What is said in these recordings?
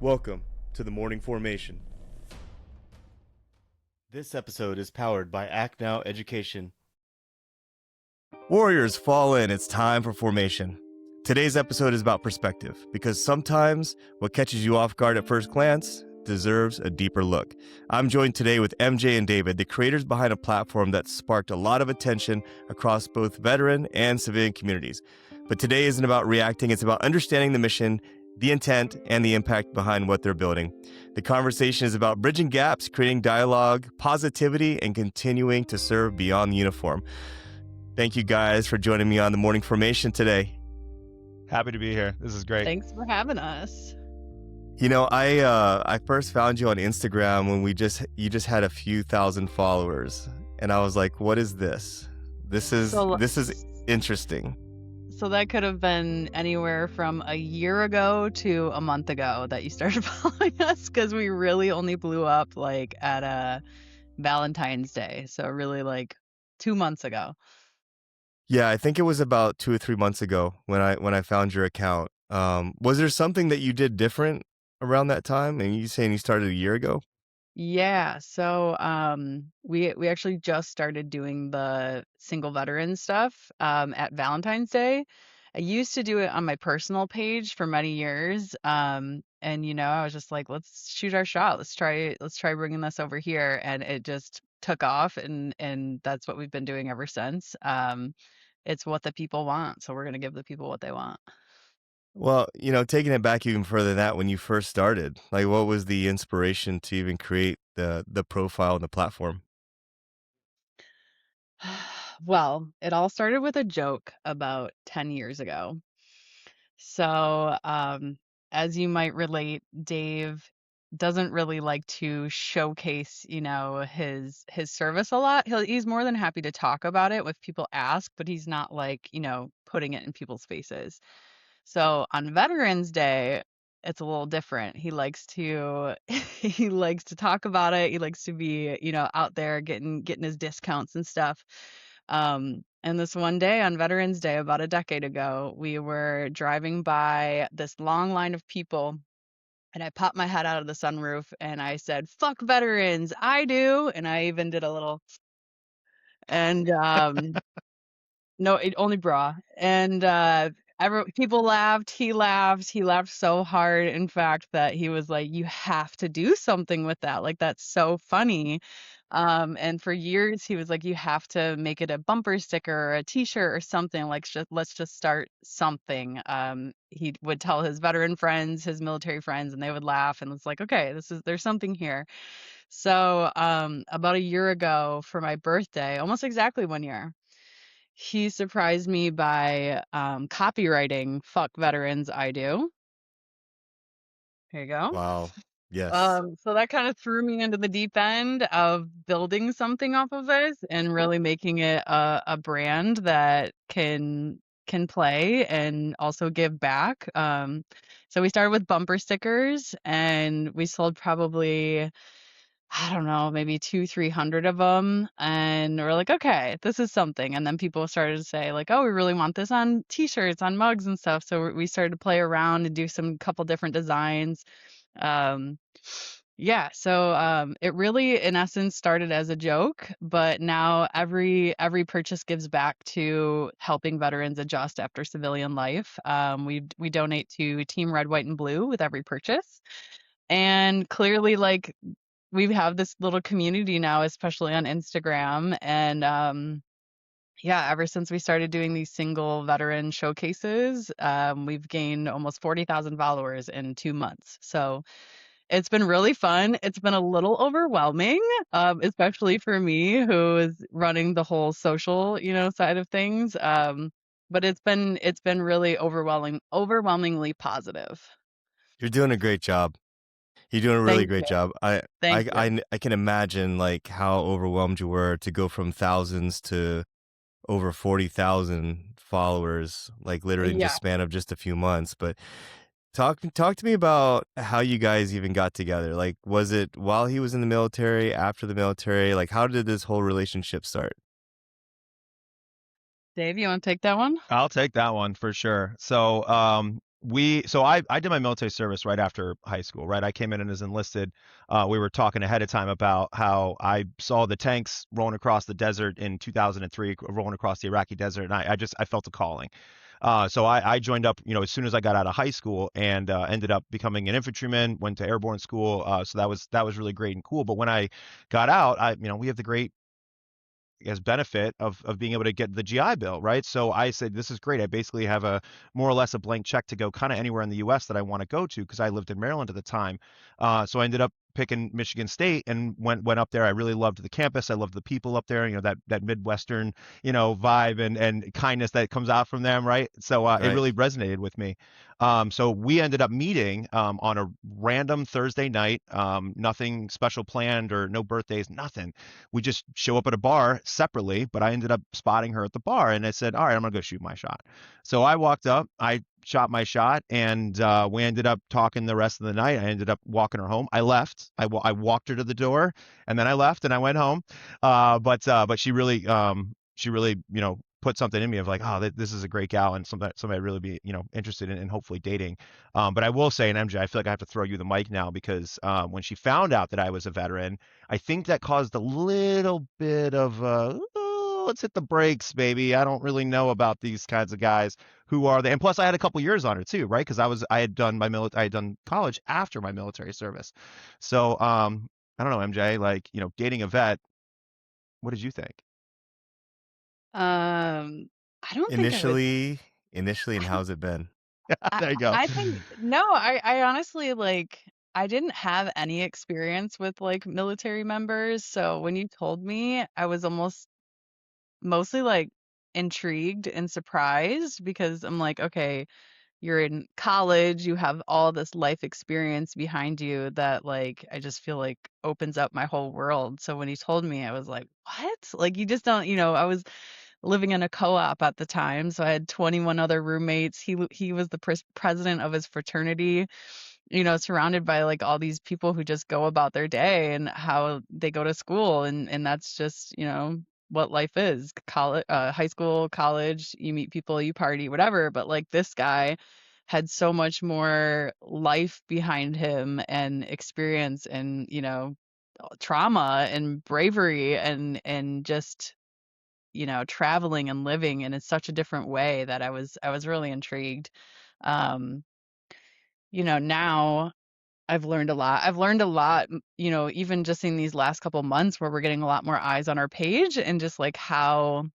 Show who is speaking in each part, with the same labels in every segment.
Speaker 1: Welcome to the Morning Formation. This episode is powered by Act Now Education. Warriors fall in, it's time for formation. Today's episode is about perspective, because sometimes what catches you off guard at first glance deserves a deeper look. I'm joined today with MJ and David, the creators behind a platform that sparked a lot of attention across both veteran and civilian communities. But today isn't about reacting, it's about understanding the mission, the intent, and the impact behind what they're building. The conversation is about bridging gaps, creating dialogue, positivity, and continuing to serve beyond the uniform. Thank you guys for joining me on the Morning Formation today.
Speaker 2: Happy to be here. This is great.
Speaker 3: Thanks for having us.
Speaker 1: You know, I first found you on Instagram when you just had a few thousand followers, and I was like, "What is this? This is interesting."
Speaker 3: So that could have been anywhere from a year ago to a month ago that you started following us, because we really only blew up like at a Valentine's Day. So really like 2 months ago.
Speaker 1: Yeah, I think it was about 2 or 3 months ago when I found your account. Was there something that you did different around that time? And you saying you started a year ago?
Speaker 3: Yeah, so we actually just started doing the single veteran stuff at Valentine's Day. I used to do it on my personal page for many years. And I was just like, let's shoot our shot. Let's try bringing this over here, and it just took off, and that's what we've been doing ever since. It's what the people want, so we're going to give the people what they want.
Speaker 1: Well, taking it back even further than that, when you first started, like what was the inspiration to even create the profile and the platform?
Speaker 3: Well, it all started with a joke about 10 years ago. So, as you might relate, Dave doesn't really like to showcase, his service a lot. He's more than happy to talk about it if people ask, but he's not like, putting it in people's faces. So on Veterans Day, it's a little different. He likes to he likes to talk about it. He likes to be, out there getting his discounts and stuff. And this one day on Veterans Day, about a decade ago, we were driving by this long line of people, and I popped my head out of the sunroof and I said, "Fuck veterans, I do." And I even did a little, and no, it only bra. And people laughed. He laughed so hard, in fact, that he was like, "You have to do something with that. Like, that's so funny." And for years, he was like, "You have to make it a bumper sticker or a T-shirt or something. Like, let's just start something." He would tell his veteran friends, his military friends, and they would laugh. And it's like, okay, there's something here. So, about a year ago for my birthday, almost exactly 1 year, he surprised me by copywriting "Fuck veterans, I do." There you go.
Speaker 1: Wow. Yes.
Speaker 3: So that kind of threw me into the deep end of building something off of this and really making it a brand that can play and also give back. So we started with bumper stickers, and we sold probably, I don't know, maybe 200-300 of them. And we're like, okay, this is something. And then people started to say like, oh, we really want this on t-shirts, on mugs and stuff. So we started to play around and do some couple different designs. Um, yeah, so it really, in essence, started as a joke, but now every purchase gives back to helping veterans adjust after civilian life. We donate to Team Red, White, and Blue with every purchase. And clearly, like, we have this little community now, especially on Instagram. And yeah, ever since we started doing these single veteran showcases, we've gained almost 40,000 followers in 2 months. So it's been really fun. It's been a little overwhelming, especially for me, who is running the whole social, side of things. But it's been really overwhelmingly positive.
Speaker 1: You're doing a great job. You're doing a really
Speaker 3: Thank
Speaker 1: great
Speaker 3: you.
Speaker 1: job.
Speaker 3: Thank you.
Speaker 1: I can imagine like how overwhelmed you were to go from thousands to over 40,000 followers, like literally in
Speaker 3: Yeah.
Speaker 1: just span of just a few months. But talk to me about how you guys even got together. Like, was it while he was in the military, after the military? Like, how did this whole relationship start?
Speaker 3: Dave, you want to take that one?
Speaker 2: I'll take that one for sure. So, I did my military service right after high school, right? I came in and as enlisted. We were talking ahead of time about how I saw the tanks rolling across the desert in 2003, rolling across the Iraqi desert, and I felt a calling. So I joined up, as soon as I got out of high school, and ended up becoming an infantryman. Went to airborne school, so that was really great and cool. But when I got out, we have the great as benefit of being able to get the GI Bill, right? So I said, this is great. I basically have a more or less a blank check to go kind of anywhere in the U.S. that I want to go to because I lived in Maryland at the time. So I ended up picking Michigan State and went up there. I really loved the campus. I loved the people up there. That Midwestern vibe and kindness that comes out from them, right? So it
Speaker 1: Right.
Speaker 2: really resonated with me. So we ended up meeting on a random Thursday night. Nothing special planned or no birthdays, nothing. We just show up at a bar separately, but I ended up spotting her at the bar and I said, all right, I'm gonna go shoot my shot. So I walked up, I shot my shot, and we ended up talking the rest of the night. I ended up walking her home. I left. I walked her to the door, and then I left and I went home. But she really put something in me of like, oh, this is a great gal and somebody I'd really be interested in and hopefully dating. But I will say, and MJ, I feel like I have to throw you the mic now because when she found out that I was a veteran, I think that caused a little bit of "Oh, let's hit the brakes, baby. I don't really know about these kinds of guys. Who are they?" And plus, I had a couple years on her too, right? Because I had done college after my military service. So I don't know, MJ, like dating a vet. What did you think?
Speaker 3: Um, I don't think I would.
Speaker 1: Initially, and
Speaker 3: I,
Speaker 1: how's it been?
Speaker 3: I
Speaker 2: There you go.
Speaker 3: I think no. I honestly like. I didn't have any experience with like military members, so when you told me, I was almost mostly like intrigued and surprised because I'm like, okay, you're in college, you have all this life experience behind you that like I just feel like opens up my whole world. So when he told me, I was like, what? Like you just don't, I was living in a co-op at the time, so I had 21 other roommates. He was the president of his fraternity, surrounded by like all these people who just go about their day and how they go to school, and that's just, what life is. College, high school, college, you meet people, you party, whatever, but like this guy had so much more life behind him and experience and, trauma and bravery and just, traveling and living in such a different way that I was really intrigued. Um, now I've learned a lot. I've learned a lot, even just in these last couple months where we're getting a lot more eyes on our page and just like how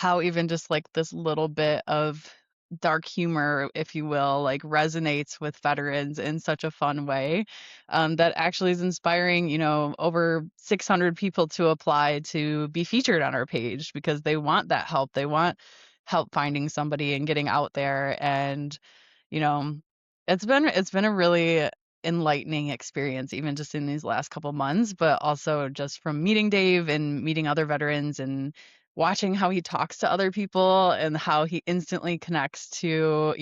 Speaker 3: even just like this little bit of dark humor, if you will, like resonates with veterans in such a fun way, that actually is inspiring, over 600 people to apply to be featured on our page because they want that help. They want help finding somebody and getting out there. And, you know, it's been a really enlightening experience, even just in these last couple months, but also just from meeting Dave and meeting other veterans and watching how he talks to other people and how he instantly connects to,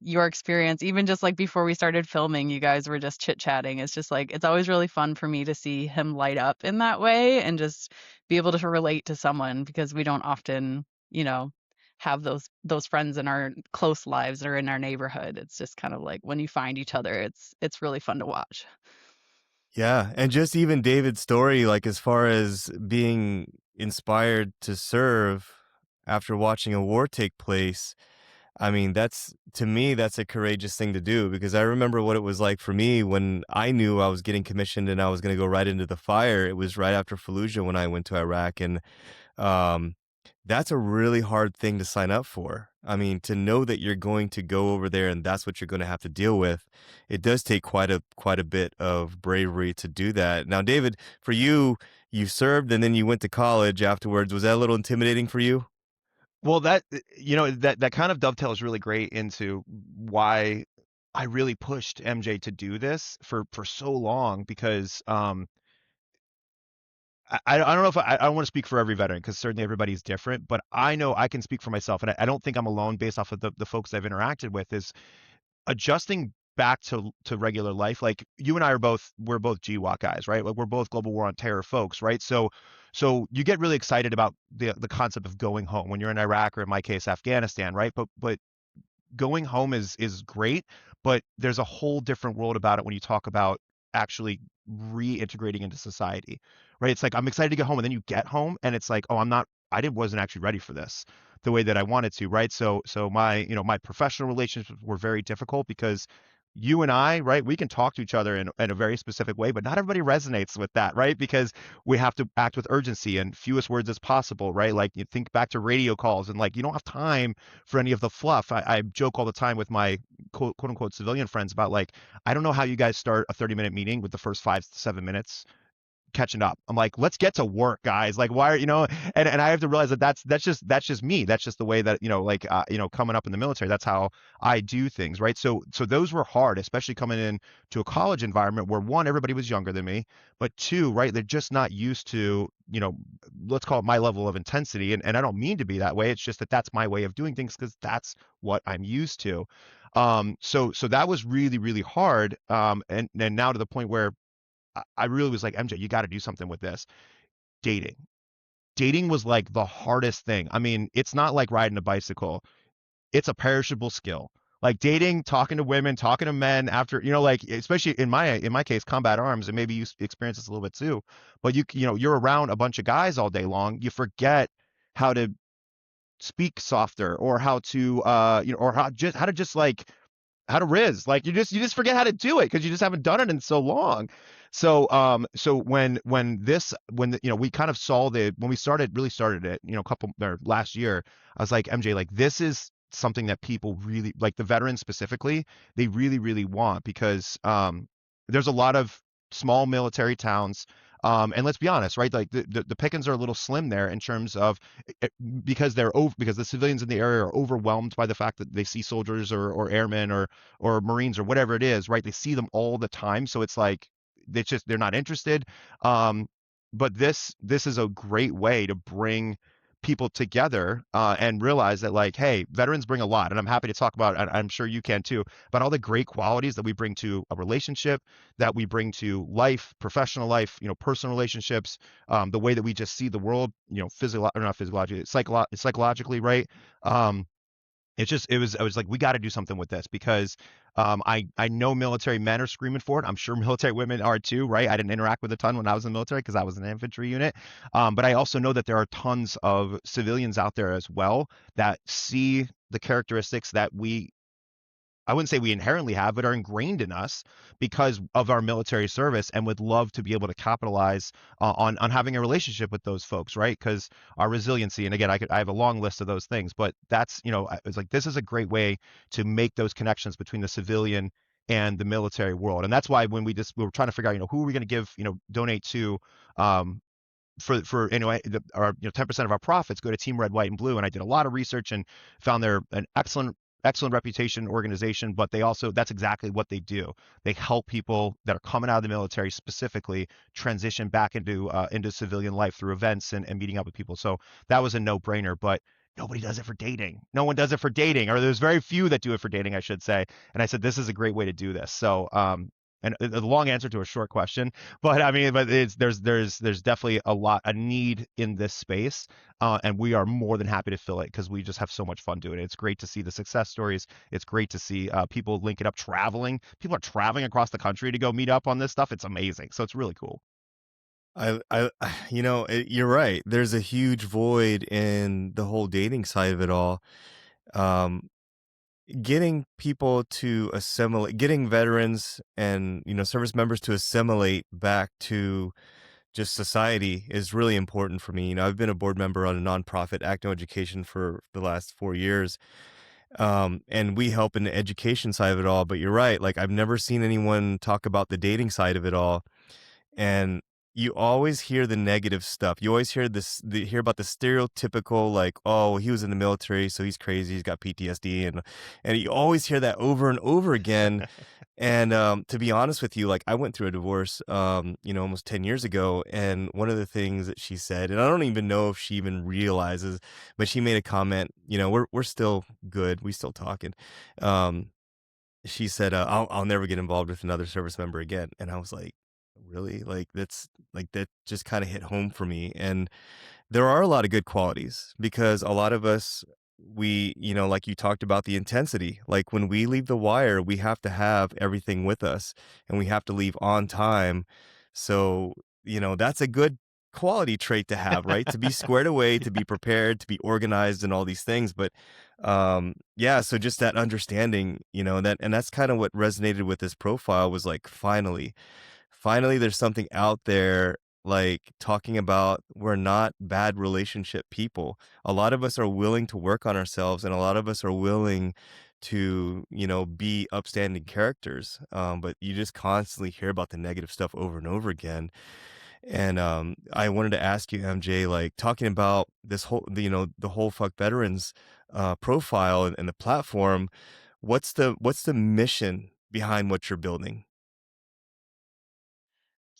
Speaker 3: your experience. Even just like before we started filming, you guys were just chit-chatting. It's just like it's always really fun for me to see him light up in that way and just be able to relate to someone because we don't often, have those friends in our close lives or in our neighborhood. It's just kind of like when you find each other, it's really fun to watch.
Speaker 1: Yeah, and just even David's story, like as far as being inspired to serve after watching a war take place, I mean, that's to me, that's a courageous thing to do because I remember what it was like for me when I knew I was getting commissioned and I was going to go right into the fire. It was right after Fallujah when I went to Iraq, and um, that's a really hard thing to sign up for. I mean, to know that you're going to go over there and that's what you're going to have to deal with, it does take quite a bit of bravery to do that. Now, David, for you, you served and then you went to college afterwards. Was that a little intimidating for you?
Speaker 2: Well, that kind of dovetails really great into why I really pushed MJ to do this for so long because I don't know if I don't want to speak for every veteran because certainly everybody's different, but I know I can speak for myself, and I don't think I'm alone based off of the folks I've interacted with. Is adjusting back to regular life. Like you and I we're both GWOT guys, right? Like we're both global war on terror folks, right? So you get really excited about the concept of going home when you're in Iraq or in my case Afghanistan, right? But going home is great, but there's a whole different world about it when you talk about actually reintegrating into society, right? It's like I'm excited to get home, and then you get home, and it's like, oh, I didn't wasn't actually ready for this the way that I wanted to, right? So my my professional relationships were very difficult because you and I, right, we can talk to each other in a very specific way, but not everybody resonates with that, right? Because we have to act with urgency and fewest words as possible, right? Like you think back to radio calls and like you don't have time for any of the fluff. I joke all the time with my quote unquote civilian friends about like, I don't know how you guys start a 30-minute meeting with the first 5 to 7 minutes catching up. I'm like, let's get to work, guys. Like, why are and I have to realize that that's just me. That's just the way that like coming up in the military. That's how I do things, right? So those were hard, especially coming in to a college environment where one, everybody was younger than me, but two, right, they're just not used to let's call it my level of intensity, and I don't mean to be that way. It's just that that's my way of doing things because that's what I'm used to. So that was really really hard. And now to the point where I really was like, MJ, you got to do something with this. Dating. Dating was like the hardest thing. I mean, it's not like riding a bicycle. It's a perishable skill. Like dating, talking to women, talking to men after, like especially in my case, combat arms, and maybe you experience this a little bit too. But you're around a bunch of guys all day long. You forget how to speak softer or how to or how to just like how to riz. Like you just forget how to do it because you just haven't done it in so long. So we kind of saw when we really started it, couple or last year, I was like, MJ, like this is something that people really like, the veterans specifically, they really really want, because there's a lot of small military towns, and let's be honest, right? Like the pickings are a little slim there in terms of because the civilians in the area are overwhelmed by the fact that they see soldiers or airmen or Marines or whatever it is, right? They see them all the time, so it's like they're not interested. Um, but this is a great way to bring people together, and realize that like, hey, veterans bring a lot, and I'm happy to talk about, and I'm sure you can too, about all the great qualities that we bring to a relationship, that we bring to life, professional life, personal relationships, the way that we just see the world, not physiologically, psychologically, right? Um, I was like, we got to do something with this because I know military men are screaming for it. I'm sure military women are too, right? I didn't interact with a ton when I was in the military because I was in an infantry unit. But I also know that there are tons of civilians out there as well that see the characteristics that I wouldn't say we inherently have, but are ingrained in us because of our military service, and would love to be able to capitalize on having a relationship with those folks, right? Because our resiliency, and again, I have a long list of those things, but that's it's like this is a great way to make those connections between the civilian and the military world, and that's why when we were trying to figure out, who are we going to give, donate to, um, for anyway, our 10% of our profits go to Team Red, White, and Blue, and I did a lot of research and found they're an excellent reputation organization, but that's exactly what they do. They help people that are coming out of the military specifically transition back into civilian life through events and meeting up with people. So that was a no-brainer, but nobody does it for dating. No one does it for dating, or there's very few that do it for dating, I should say. And I said, this is a great way to do this. So, and a long answer to a short question, but I mean, there's definitely a need in this space, and we are more than happy to fill it because we just have so much fun doing it. It's great to see the success stories. It's great to see people link it up, traveling. People are traveling across the country to go meet up on this stuff. It's amazing. So it's really cool.
Speaker 1: You're right. There's a huge void in the whole dating side of it all. Um, Getting people to assimilate, getting veterans and service members to assimilate back to just society is really important for me. I've been a board member on a nonprofit, Act No Education, for the last 4 years, and we help in the education side of it all. But you're right, like I've never seen anyone talk about the dating side of it all. And you always hear the negative stuff. You always hear about the stereotypical, like, oh, he was in the military, so he's crazy, he's got PTSD, and you always hear that over and over again. And to be honest with you, like I went through a divorce, almost 10 years ago, and one of the things that she said, and I don't even know if she even realizes, but she made a comment. We're still good, we still talking. She said, I'll never get involved with another service member again, and I was like, really? That just kind of hit home for me. And there are a lot of good qualities because a lot of us we, like you talked about the intensity. Like when we leave the wire, we have to have everything with us and we have to leave on time. So, that's a good quality trait to have, right? To be squared away, to be prepared, to be organized and all these things. But yeah, so just that understanding, and that's kind of what resonated with this profile was like finally there's something out there like talking about we're not bad relationship people. A lot of us are willing to work on ourselves and a lot of us are willing to, be upstanding characters. But you just constantly hear about the negative stuff over and over again. And I wanted to ask you, MJ, like talking about this whole, the whole fuck veterans profile and the platform. What's the mission behind what you're building?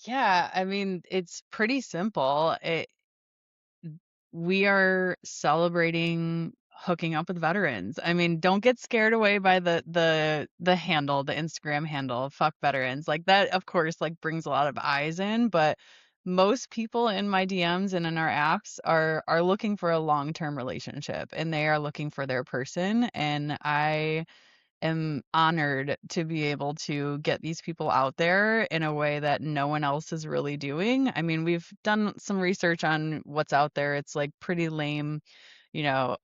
Speaker 3: Yeah, I mean, it's pretty simple. We are celebrating hooking up with veterans. I mean, don't get scared away by the handle, the Instagram handle, fuck veterans. Like that, of course, like brings a lot of eyes in, but most people in my DMs and in our apps are looking for a long-term relationship and they are looking for their person. And I am honored to be able to get these people out there in a way that no one else is really doing. I mean, we've done some research on what's out there. It's like pretty lame,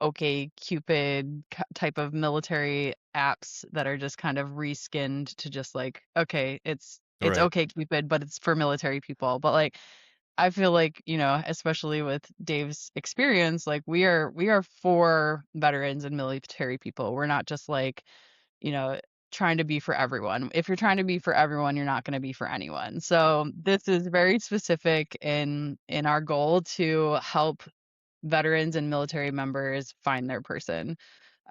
Speaker 3: okay, Cupid type of military apps that are just kind of reskinned to just like, okay, it's
Speaker 1: Right.
Speaker 3: okay Cupid, but it's for military people. But like I feel like, especially with Dave's experience, like we are for veterans and military people. We're not just like you know, trying to be for everyone. If you're trying to be for everyone, you're not going to be for anyone. So this is very specific in our goal to help veterans and military members find their person.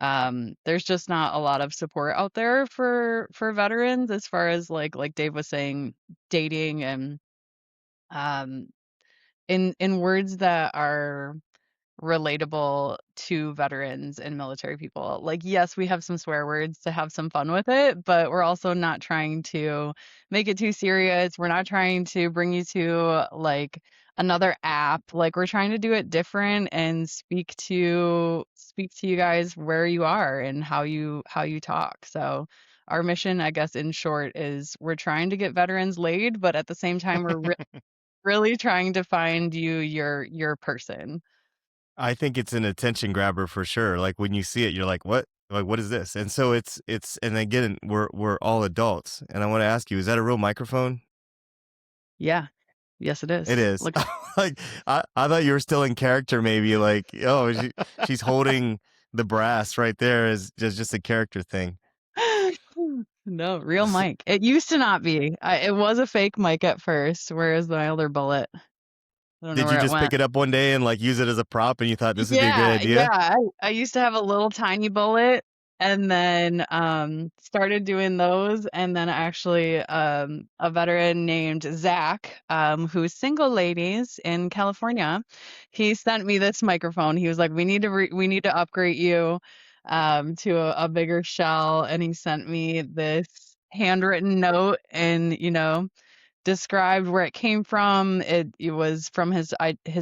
Speaker 3: There's just not a lot of support out there for veterans as far as like Dave was saying, dating and um in words that are relatable to veterans and military people. Like, yes, we have some swear words to have some fun with it, but we're also not trying to make it too serious. We're not trying to bring you to like another app. Like we're trying to do it different and speak to you guys where you are and how you talk. So our mission, I guess in short, is we're trying to get veterans laid, but at the same time we're really trying to find you your person.
Speaker 1: I think it's an attention grabber for sure. Like when you see it, you're like, "What? Like what is this?" And so and again, we're all adults. And I want to ask you, is that a real microphone?
Speaker 3: Yeah. Yes, it
Speaker 1: It
Speaker 3: is.
Speaker 1: is.
Speaker 3: Looks
Speaker 1: Like I thought you were still in character maybe like, oh, she's holding the brass right there is just a character thing.
Speaker 3: no, real
Speaker 1: S-
Speaker 3: mic. It used to not be. It was a fake mic at first. Where's my other bullet? I don't know
Speaker 1: Did you
Speaker 3: where it
Speaker 1: just pick
Speaker 3: went.
Speaker 1: it up one day and like use it as a prop and you thought this would be a good
Speaker 3: Yeah, yeah.
Speaker 1: idea?
Speaker 3: I used to have a little tiny bullet and then started doing those and then actually a veteran named Zach, who's single ladies in California, he sent me this microphone. He was like, we need to upgrade you to a bigger shell and he sent me this handwritten note and described where it came from. It was from his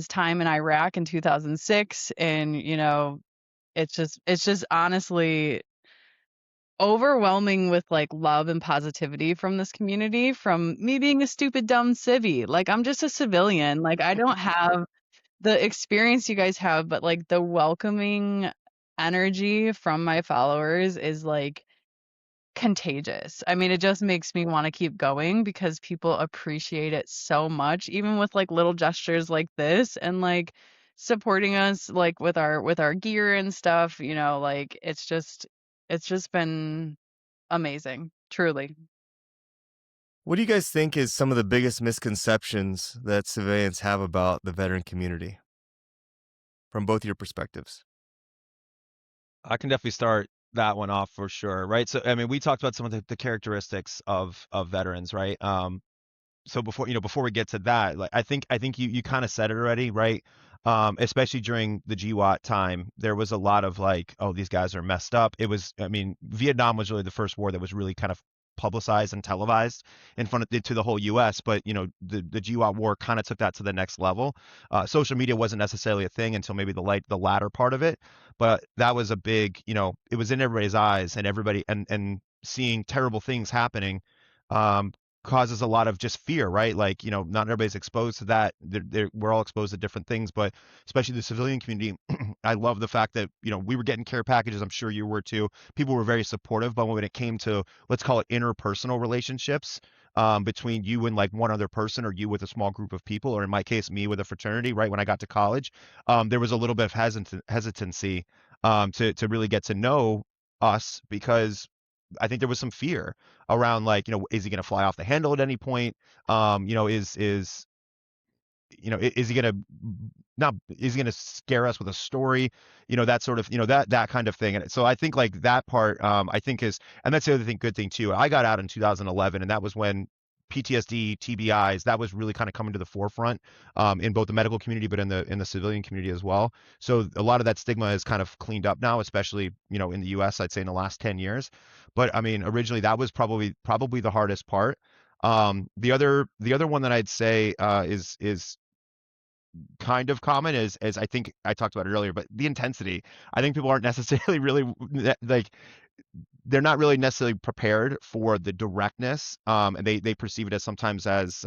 Speaker 3: time in Iraq in 2006, and it's just honestly overwhelming with like love and positivity from this community. From me being a stupid dumb civvy, like I'm just a civilian. Like I don't have the experience you guys have, but like the welcoming energy from my followers is like contagious. I mean, it just makes me want to keep going because people appreciate it so much, even with like little gestures like this and like supporting us like with our gear and stuff, like it's just been amazing, truly.
Speaker 1: What do you guys think is some of the biggest misconceptions that civilians have about the veteran community from both your perspectives?
Speaker 2: I can definitely start that one off for sure, right? So, I mean, we talked about some of the characteristics of veterans, right? So before we get to that, like I think you kind of said it already, right? Especially during the GWAT time, there was a lot of like, oh, these guys are messed up. It was, I mean, Vietnam was really the first war that was really kind of publicized and televised in front of to the whole U.S. But the GWOT war kind of took that to the next level. Social media wasn't necessarily a thing until maybe the latter part of it, but that was a big, it was in everybody's eyes, and everybody and seeing terrible things happening um, causes a lot of just fear, right? Like, not everybody's exposed to that. We're all exposed to different things, but especially the civilian community, I love the fact that, we were getting care packages. I'm sure you were too. People were very supportive, but when it came to, let's call it interpersonal relationships, between you and like one other person, or you with a small group of people, or in my case, me with a fraternity, right when I got to college, there was a little bit of hesitancy to really get to know us, because I think there was some fear around, like, is he going to fly off the handle at any point? Is he going to not is he going to scare us with a story? That sort of, that kind of thing. And so I think like that part, I think is, and that's the other thing, good thing too. I got out in 2011, and that was when PTSD, TBIs, that was really kind of coming to the forefront, in both the medical community, but in the civilian community as well. So a lot of that stigma is kind of cleaned up now, especially in the U.S. I'd say in the last 10 years. But I mean, originally that was probably the hardest part. The other one that I'd say is kind of common is I think I talked about it earlier, but the intensity. I think people aren't necessarily really like, they're not really necessarily prepared for the directness, and they perceive it as sometimes as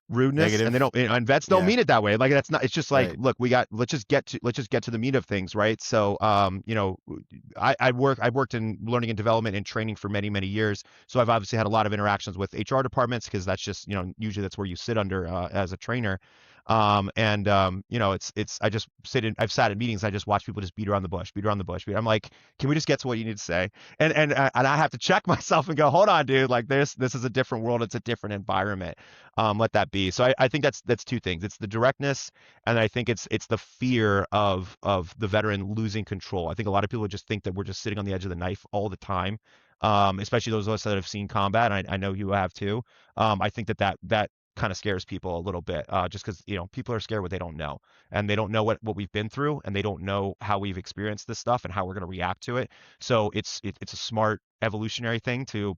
Speaker 2: rudeness, and they
Speaker 1: Negative.
Speaker 2: don't, and vets don't
Speaker 1: Yeah.
Speaker 2: mean it that way. Like, that's not, it's just like,
Speaker 1: Right.
Speaker 2: look, let's just get to the meat of things, right? So I've worked in learning and development and training for many, many years, so I've obviously had a lot of interactions with HR departments, because that's just, usually that's where you sit under, as a trainer. And it's I've sat in meetings, I just watch people just beat around the bush. I'm like, can we just get to what you need to say? And I have to check myself and go, hold on, dude, like, this is a different world, it's a different environment. Let that be. So I think that's two things. It's the directness, and I think it's the fear of the veteran losing control. I think a lot of people just think that we're just sitting on the edge of the knife all the time, especially those of us that have seen combat. And I know you have too. I think that kind of scares people a little bit, just because people are scared what they don't know, and they don't know what we've been through, and they don't know how we've experienced this stuff and how we're going to react to it. So it's a smart evolutionary thing to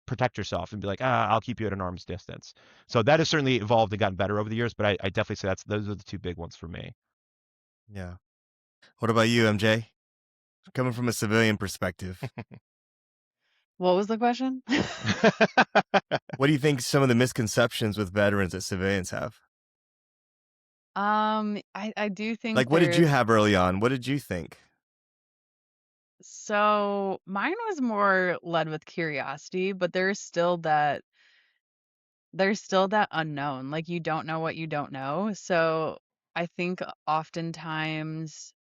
Speaker 2: protect yourself and be like, I'll keep you at an arm's distance. So that has certainly evolved and gotten better over the years, but I definitely say those are the two big ones for me.
Speaker 1: Yeah. What about you, MJ? Coming from a civilian perspective,
Speaker 3: What was the question?
Speaker 1: what do you think some of the misconceptions with veterans that civilians have?
Speaker 3: I do think
Speaker 1: Like, what did you
Speaker 3: there's
Speaker 1: have early on? What did you think?
Speaker 3: so mine was more led with curiosity, but there's still that unknown. Like, you don't know what you don't know. So I think oftentimes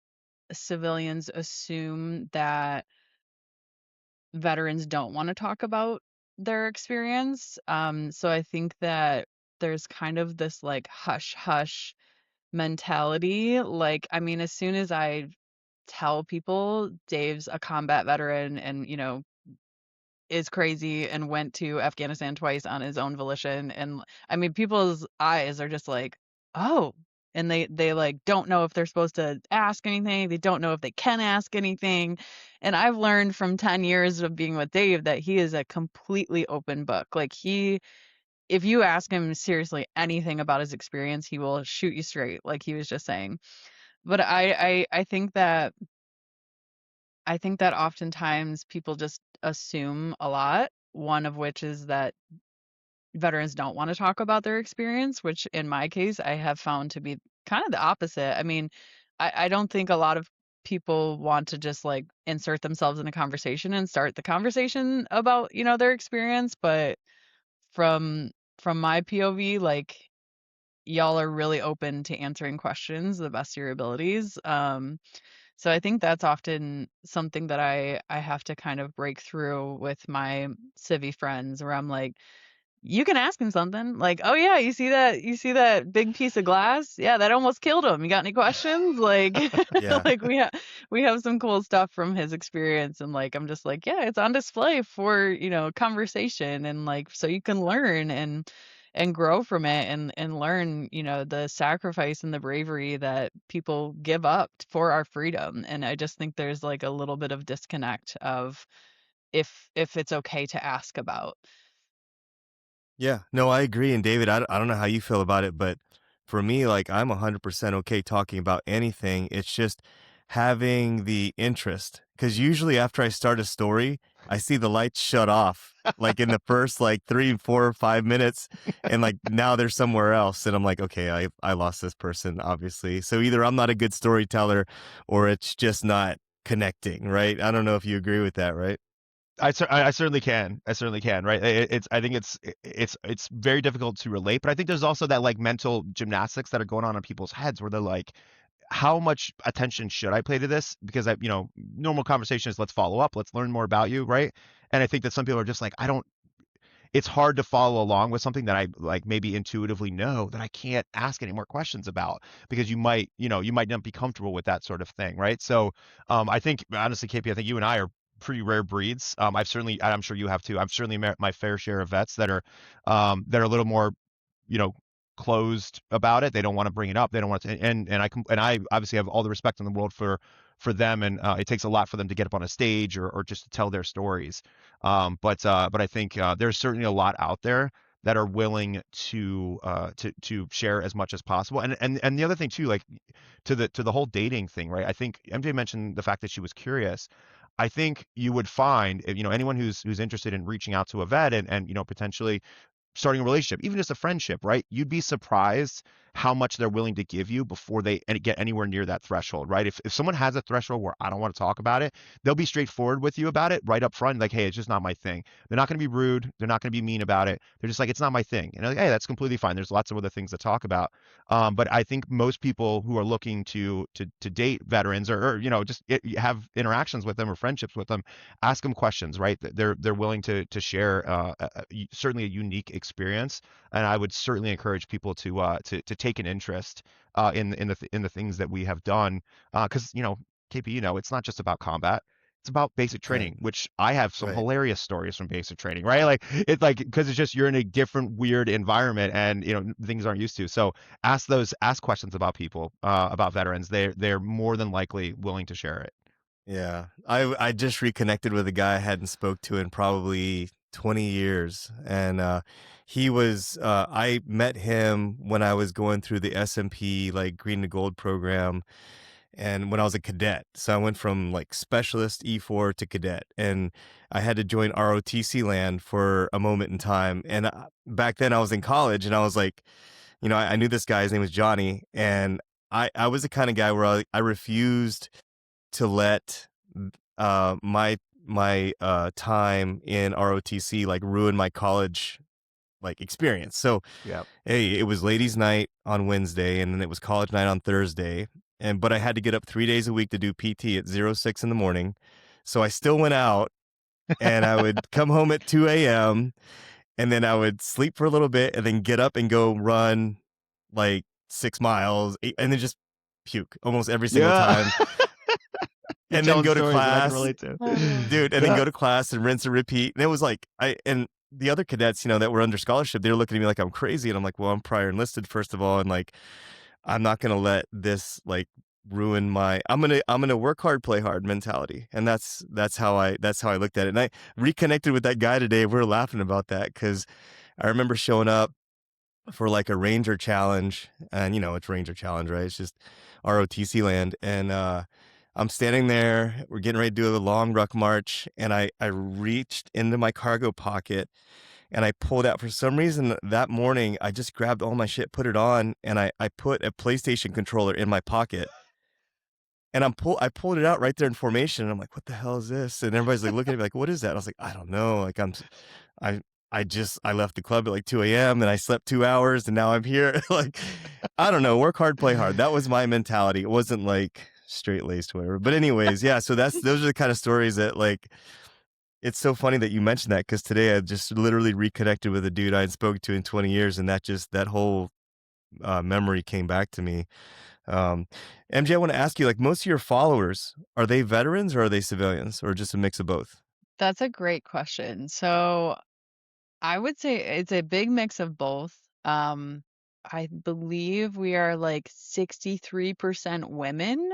Speaker 3: civilians assume that veterans don't want to talk about their experience. So I think that there's kind of this like hush hush mentality. Like, I mean, as soon as I tell people Dave's a combat veteran and, is crazy and went to Afghanistan twice on his own volition, and I mean, people's eyes are just like, "Oh." And they like don't know if they're supposed to ask anything. They don't know if they can ask anything. And I've learned from 10 years of being with Dave that he is a completely open book. Like, if you ask him seriously anything about his experience, he will shoot you straight, like he was just saying. But I think that oftentimes people just assume a lot, one of which is that veterans don't want to talk about their experience, which in my case, I have found to be kind of the opposite. I mean, I don't think a lot of people want to just like insert themselves in a conversation and start the conversation about, their experience, but from from my POV, like, y'all are really open to answering questions the best of your abilities. So I think that's often something that I have to kind of break through with my civvy friends, where I'm like, you can ask him something like, "Oh yeah, you see that big piece of glass? Yeah, that almost killed him. You got any questions?" Like,
Speaker 1: Yeah.
Speaker 3: like we have some cool stuff from his experience, and like I'm just like, yeah, it's on display for conversation, and like so you can learn and grow from it, and learn the sacrifice and the bravery that people give up for our freedom. And I just think there's like a little bit of disconnect of if it's okay to ask about.
Speaker 1: Yeah, no, I agree. And David, I don't know how you feel about it, but for me, like I'm 100% okay talking about anything. It's just having the interest. Because usually after I start a story, I see the lights shut off like in the first like 3, 4, 5 minutes. And like now they're somewhere else. And I'm like, okay, I lost this person, obviously. So either I'm not a good storyteller or it's just not connecting, right? I don't know if you agree with that, right?
Speaker 2: I certainly can. I certainly can. Right. It's I think it's very difficult to relate, but I think there's also that like mental gymnastics that are going on in people's heads where they're like, how much attention should I pay to this? Because normal conversation is let's follow up, let's learn more about you, right? And I think that some people are just like, I don't. It's hard to follow along with something that I like maybe intuitively know that I can't ask any more questions about because you might not be comfortable with that sort of thing, right? So, I think honestly, KP, I think you and I are pretty rare breeds. I'm sure you have too. I've certainly met my fair share of vets that are a little more, you know, closed about it. They don't want to bring it up. They don't want to, and I obviously have all the respect in the world for them, and it takes a lot for them to get up on a stage or just to tell their stories. But I think there's certainly a lot out there that are willing to share as much as possible. And the other thing too, like to the whole dating thing, right? I think MJ mentioned the fact that she was curious. I think you would find, anyone who's interested in reaching out to a vet and potentially starting a relationship, even just a friendship, right? You'd be surprised how much they're willing to give you before they get anywhere near that threshold, right? If someone has a threshold where I don't want to talk about it, they'll be straightforward with you about it right up front, like, hey, it's just not my thing. They're not going to be rude. They're not going to be mean about it. They're just like, it's not my thing. And like, hey, that's completely fine. There's lots of other things to talk about. But I think most people who are looking to date veterans or just have interactions with them or friendships with them, ask them questions, right? They're willing to share certainly a unique experience, and I would certainly encourage people to take an interest in the things that we have done, because KP, it's not just about combat. It's about basic
Speaker 1: Right.
Speaker 2: training, which I have some
Speaker 1: Right.
Speaker 2: hilarious stories from basic training, right? Like it's like because it's just you're in a different weird environment and things aren't used to. So ask questions about people, about veterans. They're more than likely willing to share it.
Speaker 1: Yeah. I just reconnected with a guy I hadn't spoke to in probably 20 years. And I met him when I was going through the SMP like Green to Gold program and when I was a cadet. So I went from like specialist E4 to cadet and I had to join ROTC land for a moment in time. And back then I was in college and I was like, I knew this guy, his name was Johnny, and I was the kind of guy where I refused to let my time in ROTC like ruin my college like experience. So
Speaker 2: Yeah.
Speaker 1: hey, it was ladies' night on Wednesday, and then it was college night on Thursday, but I had to get up 3 days a week to do PT at 06 in the morning. So I still went out, and I would come home at 2 a.m. and then I would sleep for a little bit, and then get up and go run like 6 miles, and then just puke almost every single
Speaker 2: Yeah.
Speaker 1: time
Speaker 2: You're
Speaker 1: and then
Speaker 2: telling
Speaker 1: go to
Speaker 2: stories that I can
Speaker 1: class,
Speaker 2: relate to.
Speaker 1: dude, and then
Speaker 2: Yeah.
Speaker 1: go to class and rinse and repeat. And it was like, and the other cadets, that were under scholarship, they were looking at me like I'm crazy. And I'm like, well, I'm prior enlisted, first of all. And like, I'm not going to let this like ruin I'm going to work hard, play hard mentality. And that's how I looked at it. And I reconnected with that guy today. We were laughing about that because I remember showing up for like a Ranger challenge, and it's Ranger challenge, right? It's just ROTC land. And I'm standing there, we're getting ready to do a long ruck march, and I reached into my cargo pocket and I pulled out, for some reason that morning, I just grabbed all my shit, put it on, and I put a PlayStation controller in my pocket. And I pulled it out right there in formation, and I'm like, "What the hell is this?" And everybody's like looking at me like, "What is that?" And I was like, "I don't know." Like I I left the club at like 2 a.m. and I slept 2 hours and now I'm here. Like, I don't know, work hard, play hard. That was my mentality. It wasn't like straight laced, whatever. But anyways, yeah. So those are the kind of stories that like, it's so funny that you mentioned that because today I just literally reconnected with a dude I had spoken to in 20 years, and that whole memory came back to me. Um, MJ, I want to ask you, like, most of your followers, are they veterans or are they civilians or just a mix of both?
Speaker 3: That's a great question. So I would say it's a big mix of both. Um, I believe we are like 63% women.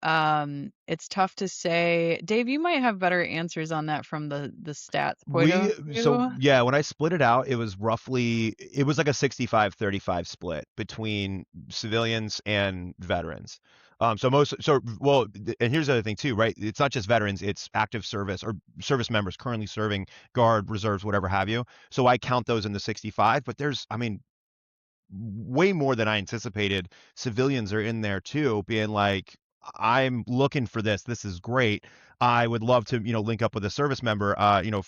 Speaker 3: It's tough to say. Dave, you might have better answers on that from the stats point
Speaker 2: We
Speaker 3: of
Speaker 2: so
Speaker 3: view.
Speaker 2: yeah, when I split it out, it was like a 65-35 split between civilians and veterans. And here's the other thing too, right? It's not just veterans, it's active service or service members currently serving, guard, reserves, whatever have you. So I count those in the 65, but I mean, way more than I anticipated. Civilians are in there too, being like, I'm looking for this. This is great. I would love to, link up with a service member,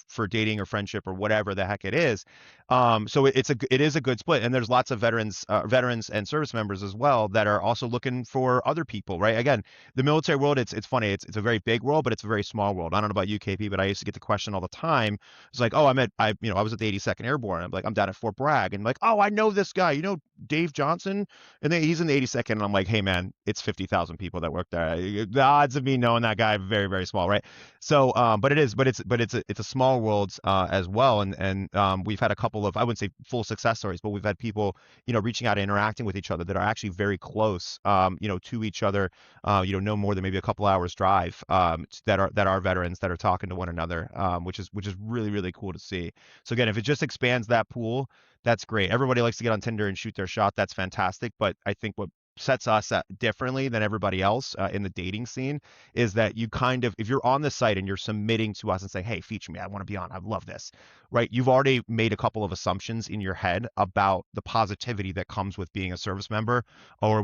Speaker 2: for dating or friendship or whatever the heck it is. So it is a good split, and there's lots of veterans and service members as well that are also looking for other people, right? Again, the military world, it's funny. It's a very big world, but it's a very small world. I don't know about UKP, but I used to get the question all the time. It's like, oh, I was at the 82nd Airborne. I'm like, I'm down at Fort Bragg, and like, oh, I know this guy. You know Dave Johnson, and then he's in the 82nd. And I'm like, hey man, it's 50,000 people that work there. The odds of me knowing that guy are very very small, right? So, but it's a small world as well, and we've had a couple of, I wouldn't say full success stories, but we've had people reaching out and interacting with each other that are actually very close, to each other, no more than maybe a couple hours drive, that are veterans that are talking to one another, which is really really cool to see. So again, if it just expands that pool, that's great. Everybody likes to get on Tinder and shoot their shot. That's fantastic. But I think what sets us differently than everybody else in the dating scene is that you kind of, if you're on the site and you're submitting to us and saying, hey, feature me, I want to be on, I love this, right? You've already made a couple of assumptions in your head about the positivity that comes with being a service member or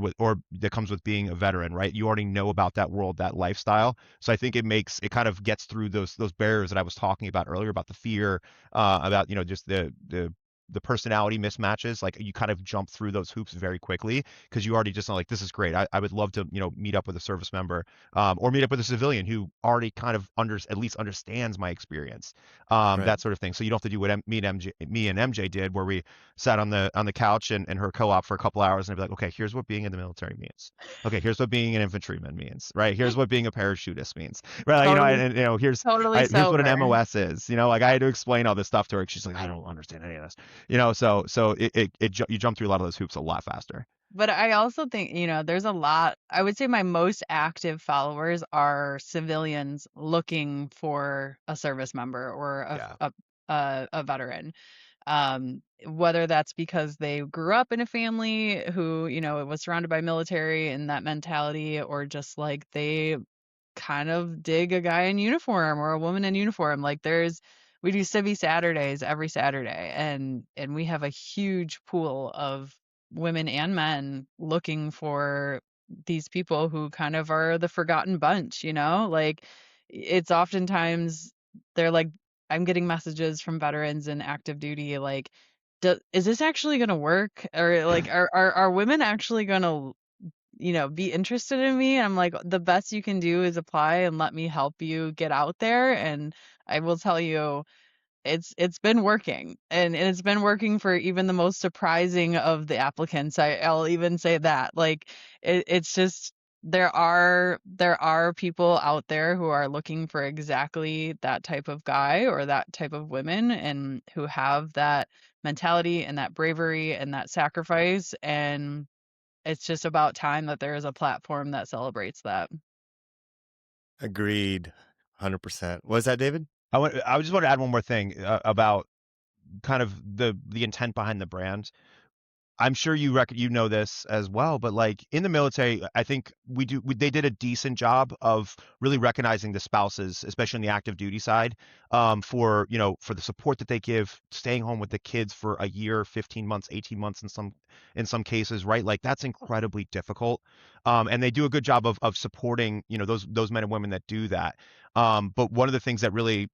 Speaker 2: that comes with being a veteran, right? You already know about that world, that lifestyle. So I think it kind of gets through those barriers that I was talking about earlier about the fear, about just the personality mismatches. Like you kind of jump through those hoops very quickly because you already just know like, this is great. I would love to meet up with a service member, or meet up with a civilian who already kind of at least understands my experience,
Speaker 1: Right.
Speaker 2: that sort of thing. So you don't have to do what me and MJ did, where we sat on the couch and her co-op for a couple hours and I'd be like, okay, here's what being in the military means. Okay, here's what being an infantryman means. Right, here's what being a parachutist means. Right,
Speaker 3: Totally, totally
Speaker 2: here's what an
Speaker 3: sober.
Speaker 2: MOS is. Like I had to explain all this stuff to her. She's like, I don't understand any of this. So you jump through a lot of those hoops a lot faster.
Speaker 3: But I also think, there's a lot. I would say my most active followers are civilians looking for a service member or
Speaker 2: Yeah.
Speaker 3: a veteran. Whether that's because they grew up in a family who, was surrounded by military and that mentality, or just like they kind of dig a guy in uniform or a woman in uniform. Like we do Civvy Saturdays every Saturday, and we have a huge pool of women and men looking for these people who kind of are the forgotten bunch, Like it's oftentimes they're like, I'm getting messages from veterans and active duty like, is this actually going to work? Or like, are women actually going to be interested in me? And I'm like, the best you can do is apply and let me help you get out there. And I will tell you, it's been working, and it's been working for even the most surprising of the applicants. I'll even say that. Like it's just there are people out there who are looking for exactly that type of guy or that type of women, and who have that mentality and that bravery and that sacrifice, and it's just about time that there is a platform that celebrates that.
Speaker 1: Agreed. 100%. What is that, David?
Speaker 2: I just want to add one more thing about kind of the intent behind the brand. I'm sure you know this as well, but like in the military, I think they did a decent job of really recognizing the spouses, especially on the active duty side, for the support that they give, staying home with the kids for a year, 15 months, 18 months in some cases, right? Like that's incredibly difficult. And they do a good job of supporting, those men and women that do that. But one of the things that really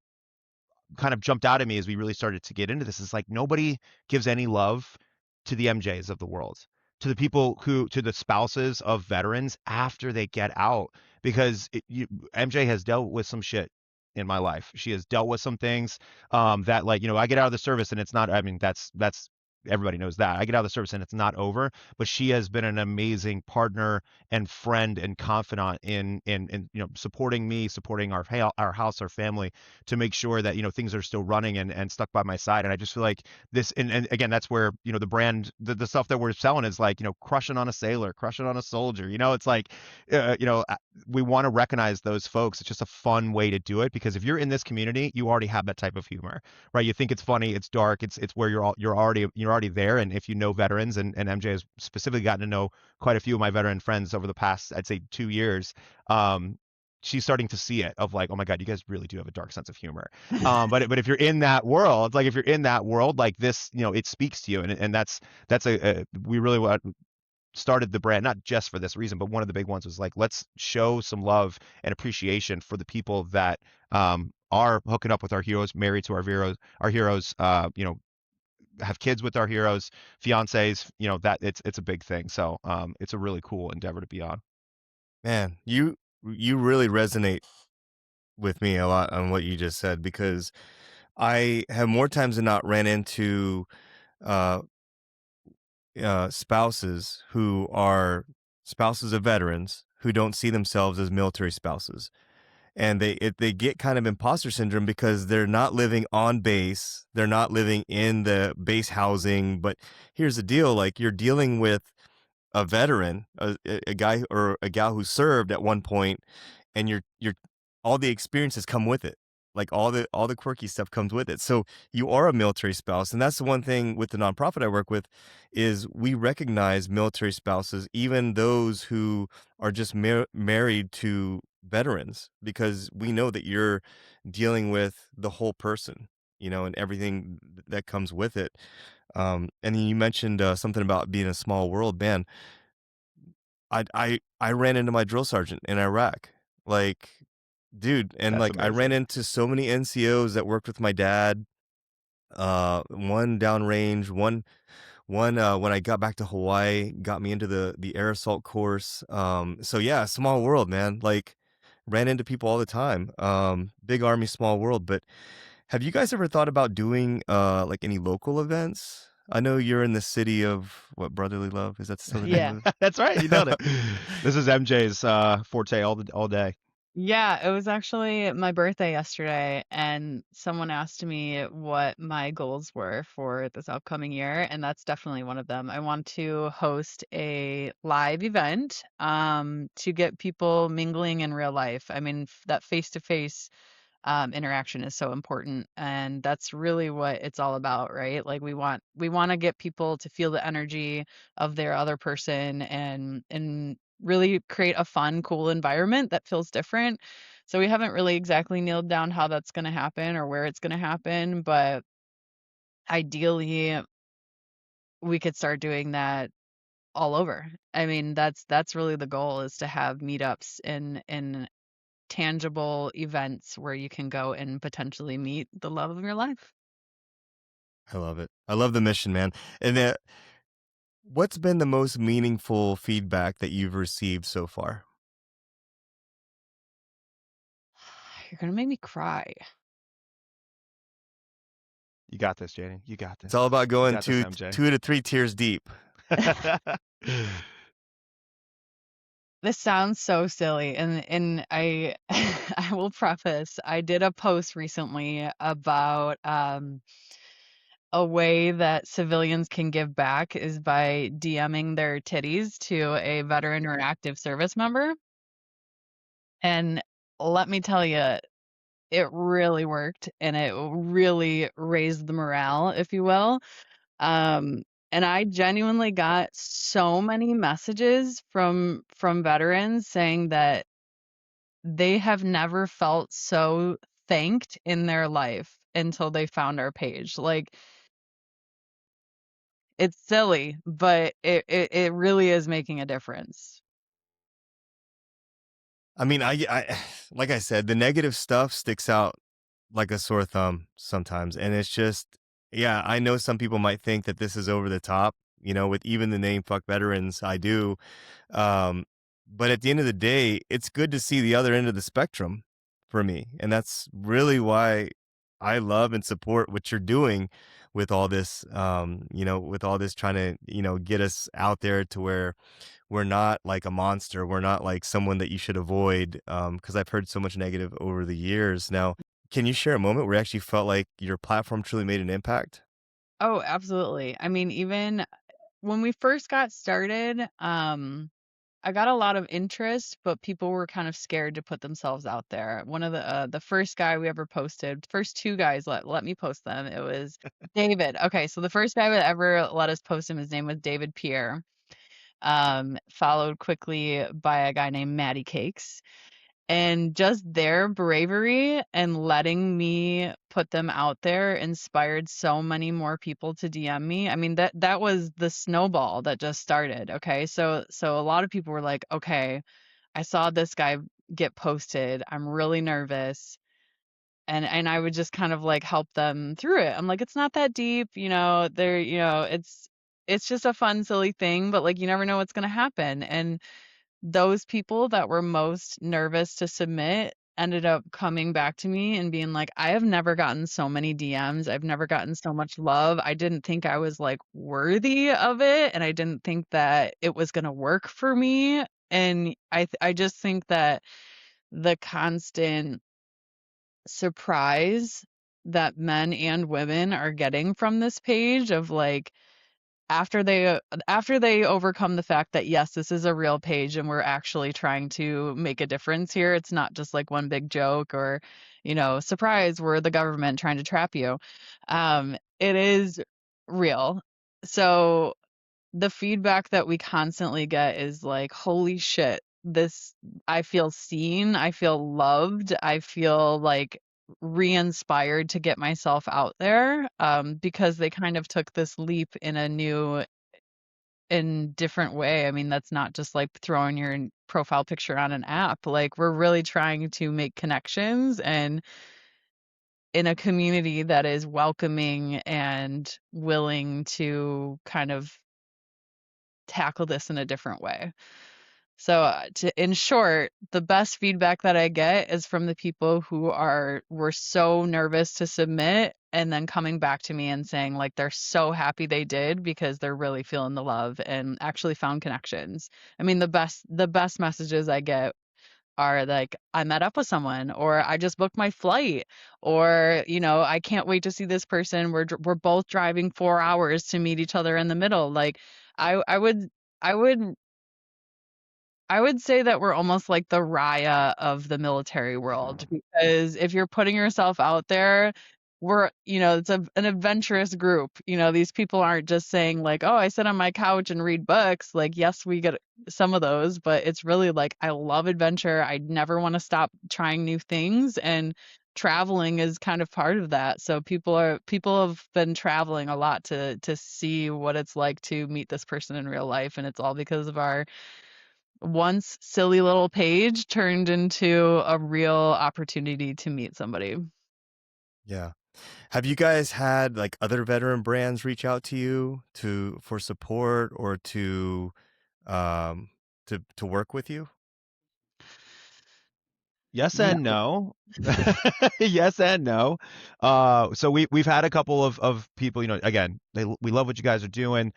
Speaker 2: kind of jumped out at me as we really started to get into this is like nobody gives any love to the MJs of the world, to the spouses of veterans after they get out, because MJ has dealt with some shit in my life. She has dealt with some things that, like, I get out of the service and it's not, I mean, that's everybody knows that. I get out of the service and it's not over, but she has been an amazing partner and friend and confidant in supporting me, supporting our house, our family, to make sure that things are still running and stuck by my side. And I just feel like this, and again, that's where the brand, the stuff that we're selling is like crushing on a sailor, crushing on a soldier. It's like we want to recognize those folks. It's just a fun way to do it, because if you're in this community, you already have that type of humor, right? You think it's funny, it's dark, it's where you're already there. And if you know veterans, and MJ has specifically gotten to know quite a few of my veteran friends over the past, I'd say, 2 years. She's starting to see it, of like, oh my God, you guys really do have a dark sense of humor. But if you're in that world, like this, it speaks to you, and that's we really want started the brand not just for this reason, but one of the big ones was like, let's show some love and appreciation for the people that are hooking up with our heroes, married to our heroes, have kids with our heroes, fiancés, that it's a big thing. So it's a really cool endeavor to be on.
Speaker 1: Man, you really resonate with me a lot on what you just said, because I have more times than not ran into uh, spouses who are spouses of veterans who don't see themselves as military spouses, and they get kind of imposter syndrome because they're not living on base, they're not living in the base housing. But here's the deal: like, you're dealing with a veteran, a guy or a gal who served at one point, and you're all the experiences come with it. Like, all the quirky stuff comes with it. So you are a military spouse, and that's the one thing with the nonprofit I work with, is we recognize military spouses, even those who are just married to veterans, because we know that you're dealing with the whole person, and everything that comes with it. And you mentioned something about being a small world, man. I ran into my drill sergeant in Iraq, like, dude, and
Speaker 2: That's
Speaker 1: like I ran
Speaker 2: amazing.
Speaker 1: into so many NCOs that worked with my dad. One downrange, one when I got back to Hawaii, got me into the air assault course. So yeah, small world, man. Like, ran into people all the time. Big army, small world. But have you guys ever thought about doing like any local events? I know you're in the city of what, Brotherly Love? Is that still the name
Speaker 3: Yeah.
Speaker 1: of it?
Speaker 2: That's right. You nailed it. This is MJ's forte all day.
Speaker 3: Yeah, it was actually my birthday yesterday, and someone asked me what my goals were for this upcoming year, and that's definitely one of them. I want to host a live event to get people mingling in real life. I mean, that face-to-face interaction is so important, and that's really what it's all about, right? Like, we want to get people to feel the energy of their other person, and really create a fun, cool environment that feels different. So we haven't really exactly nailed down how that's going to happen or where it's going to happen, but ideally we could start doing that all over. I mean, that's really the goal, is to have meetups in tangible events where you can go and potentially meet the love of your life.
Speaker 1: I love it. I love the mission, man. And what's been the most meaningful feedback that you've received so far?
Speaker 3: You're gonna make me cry.
Speaker 2: You got this, Janie. You got
Speaker 1: It's all
Speaker 2: this.
Speaker 1: about
Speaker 2: You
Speaker 1: going
Speaker 2: got this,
Speaker 1: two
Speaker 2: MJ.
Speaker 1: 2 to 3 tiers deep.
Speaker 3: This sounds so silly, and I I will preface, I did a post recently about a way that civilians can give back is by DMing their titties to a veteran or active service member. And let me tell you, it really worked, and it really raised the morale, if you will. Um, and I genuinely got so many messages from veterans saying that they have never felt so thanked in their life until they found our page. Like, it's silly, but it really is making a difference.
Speaker 1: I mean, I like I said, the negative stuff sticks out like a sore thumb sometimes, and it's just, yeah, I know some people might think that this is over the top, with even the name "fuck veterans." I do, um, but at the end of the day, it's good to see the other end of the spectrum for me, and that's really why. I love and support what you're doing with all this, with all this trying to, get us out there to where we're not like a monster. We're not like someone that you should avoid. Because I've heard so much negative over the years. Now, can you share a moment where you actually felt like your platform truly made an impact?
Speaker 3: Oh, absolutely. I mean, even when we first got started, I got a lot of interest, but people were kind of scared to put themselves out there. One of the first guy we ever posted, first two guys let me post them. It was David. Okay, so the first guy that ever let us post him, his name was David Pierre. Followed quickly by a guy named Matty Cakes. And just their bravery and letting me put them out there inspired so many more people to DM me. I mean, that was the snowball that just started. Okay. So a lot of people were like, okay, I saw this guy get posted. I'm really nervous. And I would just kind of like help them through it. I'm like, it's not that deep, it's just a fun, silly thing, but like you never know what's gonna happen. And those people that were most nervous to submit ended up coming back to me and being like, I have never gotten so many DMs. I've never gotten so much love. I didn't think I was like worthy of it. And I didn't think that it was going to work for me. And I just think that the constant surprise that men and women are getting from this page of like, after they overcome the fact that yes, this is a real page and we're actually trying to make a difference here. It's not just like one big joke or, surprise, we're the government trying to trap you. It is real. So the feedback that we constantly get is like, holy shit, this, I feel seen, I feel loved, I feel like re-inspired to get myself out there, because they kind of took this leap in a new and different way. I mean, that's not just like throwing your profile picture on an app. Like we're really trying to make connections and in a community that is welcoming and willing to kind of tackle this in a different way. So, in short, the best feedback that I get is from the people who were so nervous to submit and then coming back to me and saying like they're so happy they did because they're really feeling the love and actually found connections. I mean, the best messages I get are like I met up with someone or I just booked my flight or I can't wait to see this person. We're both driving 4 hours to meet each other in the middle. Like I would I would say that we're almost like the Raya of the military world because if you're putting yourself out there, it's an adventurous group. These people aren't just saying like, "Oh, I sit on my couch and read books." Like, yes, we get some of those, but it's really like I love adventure. I never want to stop trying new things and traveling is kind of part of that. So people have been traveling a lot to see what it's like to meet this person in real life, and it's all because of our once silly little page turned into a real opportunity to meet somebody.
Speaker 1: Yeah. Have you guys had like other veteran brands reach out to you for support or um to work with you?
Speaker 2: Yes
Speaker 3: No.
Speaker 2: and no. Yes and no. So we've had a couple of people, again, we love what you guys are doing.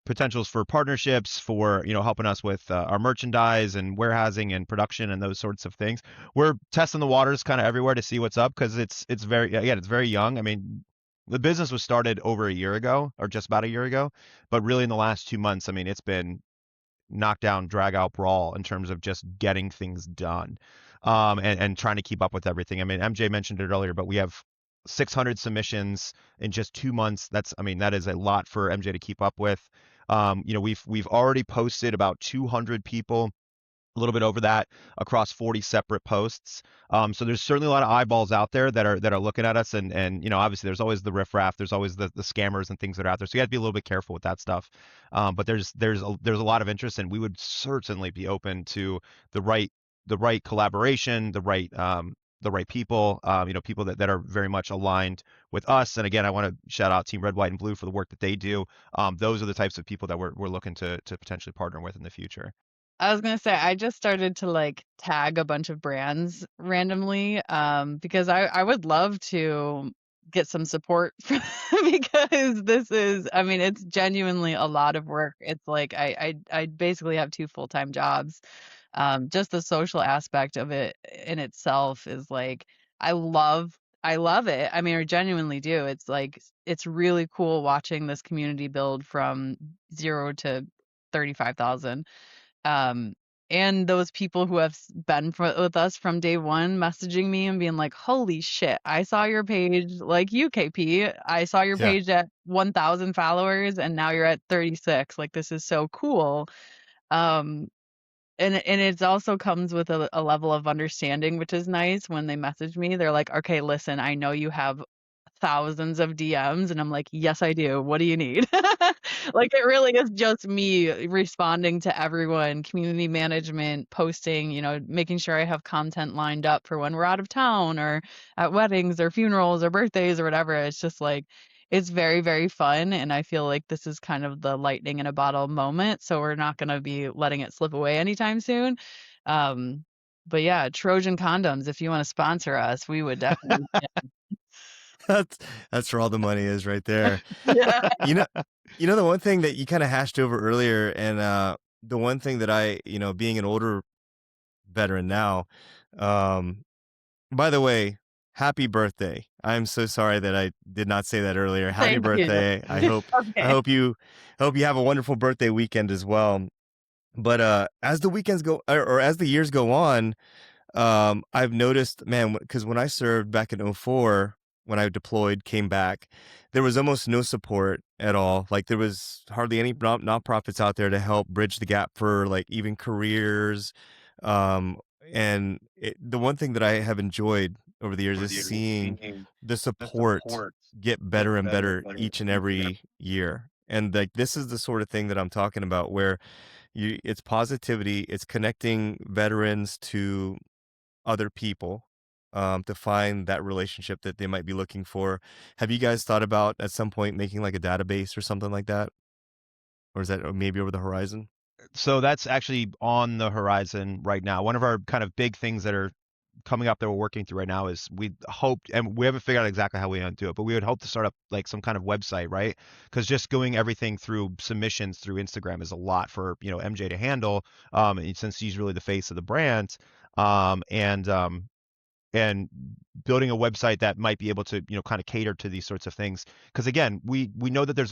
Speaker 2: Potentials for partnerships, for helping us with our merchandise and warehousing and production and those sorts of things. We're testing the waters kind of everywhere to see what's up because it's very, again, it's very young. I mean, the business was started over a year ago or just about a year ago, but really in the last 2 months, I mean, it's been knockdown, drag out brawl in terms of just getting things done, and trying to keep up with everything. I mean, MJ mentioned it earlier, but we have 600 submissions in just 2 months. I mean, that is a lot for MJ to keep up with. We've already posted about 200 people, a little bit over that across 40 separate posts. So there's certainly a lot of eyeballs out there that are looking at us, and obviously there's always the riffraff, there's always the scammers and things that are out there. So you have to be a little bit careful with that stuff. But there's a lot of interest, and we would certainly be open to the right collaboration, the right people, people that are very much aligned with us. And again, I want to shout out Team Red, White, and Blue for the work that they do. Those are the types of people that we're looking to potentially partner with in the future.
Speaker 3: I was gonna say I just started to like tag a bunch of brands randomly, because I would love to get some support because this is, I mean, it's genuinely a lot of work. It's like I basically have two full-time jobs. Just the social aspect of it in itself is like I love it. I mean, I genuinely do. It's like it's really cool watching this community build from 0 to 35,000. Um, and those people who have been with us from day one messaging me and being like, "Holy shit, I saw your page like you, KP. I saw your
Speaker 1: Yeah.
Speaker 3: page at 1,000 followers and now you're at 36. Like this is so cool." Um, and it also comes with a level of understanding, which is nice when they message me. They're like, "Okay, listen, I know you have thousands of DMs," and I'm like, "Yes, I do. What do you need?" Like it really is just me responding to everyone, community management, posting, making sure I have content lined up for when we're out of town or at weddings or funerals or birthdays or whatever. It's just like it's very, very fun, and I feel like this is kind of the lightning in a bottle moment, so we're not gonna be letting it slip away anytime soon. Um, but yeah, Trojan Condoms, if you wanna sponsor us, we would definitely.
Speaker 1: That's that's where all the money is right there.
Speaker 3: Yeah.
Speaker 1: You know, the one thing that you kind of hashed over earlier, and the one thing that being an older veteran now, um, by the way, happy birthday. I'm so sorry that I did not say that earlier. Happy
Speaker 3: Thank you.
Speaker 1: birthday. I hope I
Speaker 3: Okay.
Speaker 1: hope you have a wonderful birthday weekend as well. But as the weekends go or as the years go on, I've noticed, man, because when I served back in '04, when I deployed, came back, there was almost no support at all. Like there was hardly any nonprofits out there to help bridge the gap for like even careers. Um, the one thing that I have enjoyed over the years is seeing the support get better and better each and every year. And like this is the sort of thing that I'm talking about where it's positivity, it's connecting veterans to other people, to find that relationship that they might be looking for. Have you guys thought about at some point making like a database or something like that? Or is that maybe over the horizon?
Speaker 2: So that's actually on the horizon right now. One of our kind of big things that are coming up that we're working through right now is we hope, and we haven't figured out exactly how we want to do it, but we would hope to start up like some kind of website, right? Because just going everything through submissions through Instagram is a lot for MJ to handle, and since he's really the face of the brand, um, and um, and building a website that might be able to kind of cater to these sorts of things, because again we know that there's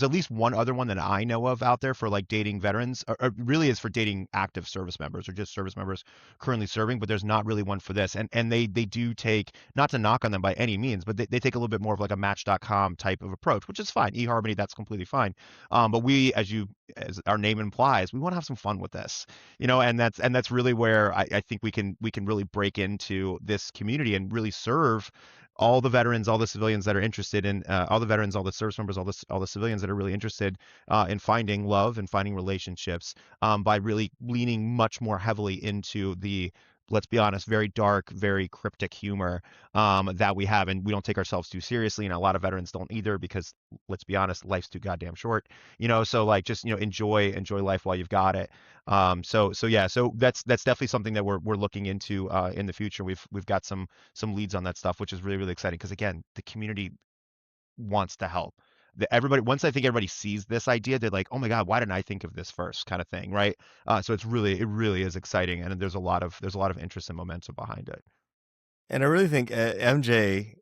Speaker 2: at least one other one that I know of out there for like dating veterans, or really is for dating active service members or just service members currently serving, but there's not really one for this, and they do take, not to knock on them by any means, but they take a little bit more of like a Match.com type of approach, which is fine. eHarmony, that's completely fine. But we, as our name implies, we want to have some fun with this, and that's really where I think we can really break into this community and really serve all the veterans, all the civilians that are interested in, all the veterans, all the service members, all the civilians that are really interested in finding love and finding relationships, by really leaning much more heavily into the, let's be honest, very dark, very cryptic humor, that we have, and we don't take ourselves too seriously, and a lot of veterans don't either, because let's be honest, life's too goddamn short, so like just enjoy life while you've got it. So yeah, so that's definitely something that we're looking into in the future. We've got some leads on that stuff, which is really, really exciting, because again, the community wants to help. Everybody, once I think everybody sees this idea, they're like, "Oh my God, why didn't I think of this first?" kind of thing, right? So it really is exciting, and there's a lot of interest and momentum behind it.
Speaker 1: And I really think MJ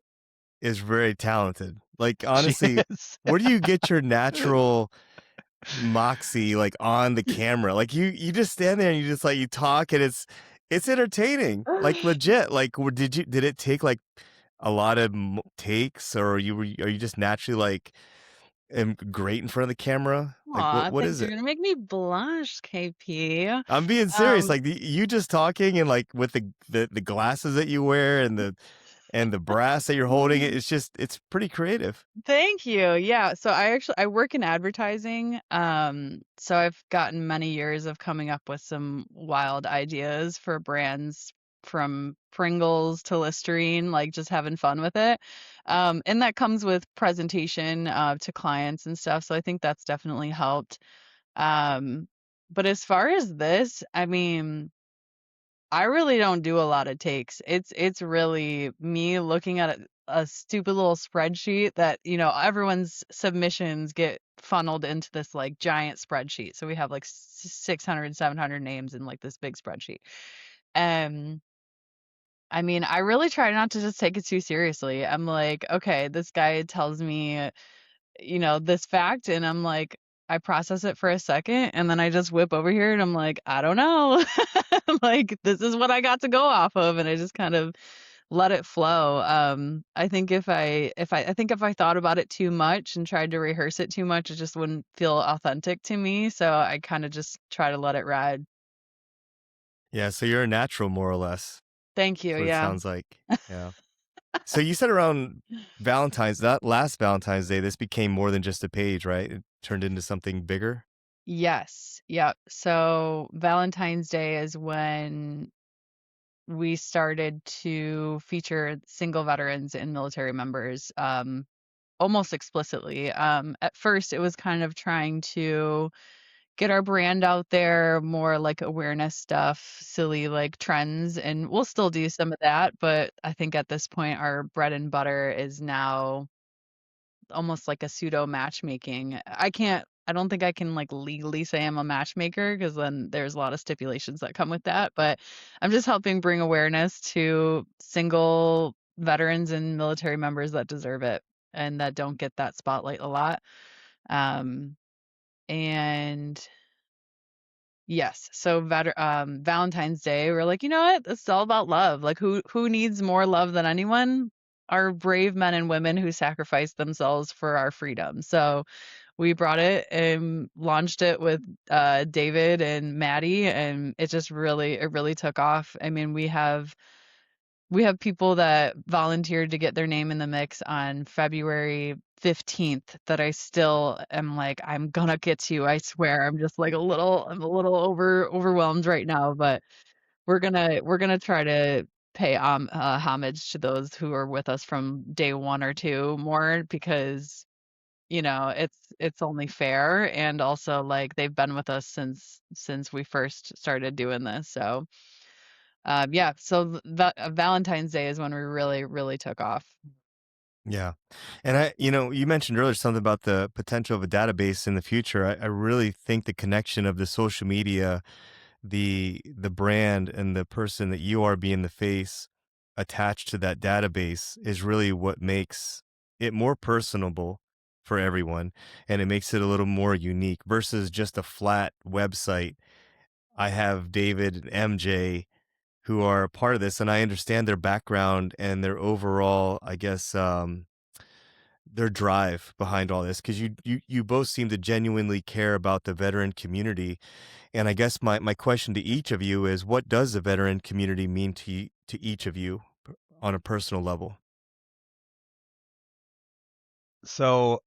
Speaker 1: is very talented. Like
Speaker 2: She
Speaker 1: honestly,
Speaker 2: is.
Speaker 1: where do you get your natural moxie like on the camera? Like you just stand there and you just like you talk and it's entertaining. Like legit. Like did it take like a lot of takes, or are you just naturally like great in front of the camera? Like
Speaker 3: Aw,
Speaker 1: what
Speaker 3: thanks.
Speaker 1: is
Speaker 3: You're
Speaker 1: it?
Speaker 3: gonna make me blush, KP.
Speaker 1: I'm being serious.
Speaker 3: Um,
Speaker 1: Like you just talking and like with the glasses that you wear and the brass that you're holding, it's just it's pretty creative.
Speaker 3: Thank you. Yeah, so I work in advertising. So I've gotten many years of coming up with some wild ideas for brands from Pringles to Listerine, like just having fun with it. And that comes with presentation to clients and stuff. So I think that's definitely helped. Um, But as far as this, I mean, I really don't do a lot of takes. It's really me looking at a stupid little spreadsheet that, everyone's submissions get funneled into this like giant spreadsheet. So we have like 600, 700 names in like this big spreadsheet. And I mean, I really try not to just take it too seriously. I'm like, okay, this guy tells me, this fact, and I'm like, I process it for a second, and then I just whip over here and I'm like, I don't know. Like, this is what I got to go off of, and I just kind of let it flow. I think if I thought about it too much and tried to rehearse it too much, it just wouldn't feel authentic to me. So I kind of just try to let it ride.
Speaker 1: Yeah, so you're a natural, more or less.
Speaker 3: Thank you.
Speaker 1: That's what it
Speaker 3: Yeah.
Speaker 1: sounds like. Yeah. So you said around that last Valentine's Day, this became more than just a page, right? It turned into something bigger.
Speaker 3: Yes. Yep. So Valentine's Day is when we started to feature single veterans and military members almost explicitly. At first, it was kind of trying to get our brand out there, more like awareness stuff, silly like trends, and we'll still do some of that. But I think at this point, our bread and butter is now almost like a pseudo matchmaking. I don't think I can like legally say I'm a matchmaker because then there's a lot of stipulations that come with that, but I'm just helping bring awareness to single veterans and military members that deserve it and that don't get that spotlight a lot. Um, and yes, so Valentine's Day, we're like, you know what? It's all about love. Like who needs more love than anyone? Our brave men and women who sacrificed themselves for our freedom. So we brought it and launched it with David and Maddie, and it really took off. I mean, we have people that volunteered to get their name in the mix on February 15th that I still am like, I'm gonna get to, I swear. I'm just like I'm a little overwhelmed right now, but we're gonna try to pay homage to those who are with us from day one or two more because it's only fair, and also like they've been with us since we first started doing this. So yeah, so Valentine's Day is when we really, really took off.
Speaker 1: Yeah. And you mentioned earlier something about the potential of a database in the future. I really think the connection of the social media, the brand and the person that you are being the face attached to that database is really what makes it more personable for everyone. And it makes it a little more unique versus just a flat website. I have David and MJ who are a part of this, and I understand their background and their overall, I guess, their drive behind all this, because you both seem to genuinely care about the veteran community. And I guess my question to each of you is, what does the veteran community mean to each of you on a personal level?
Speaker 2: So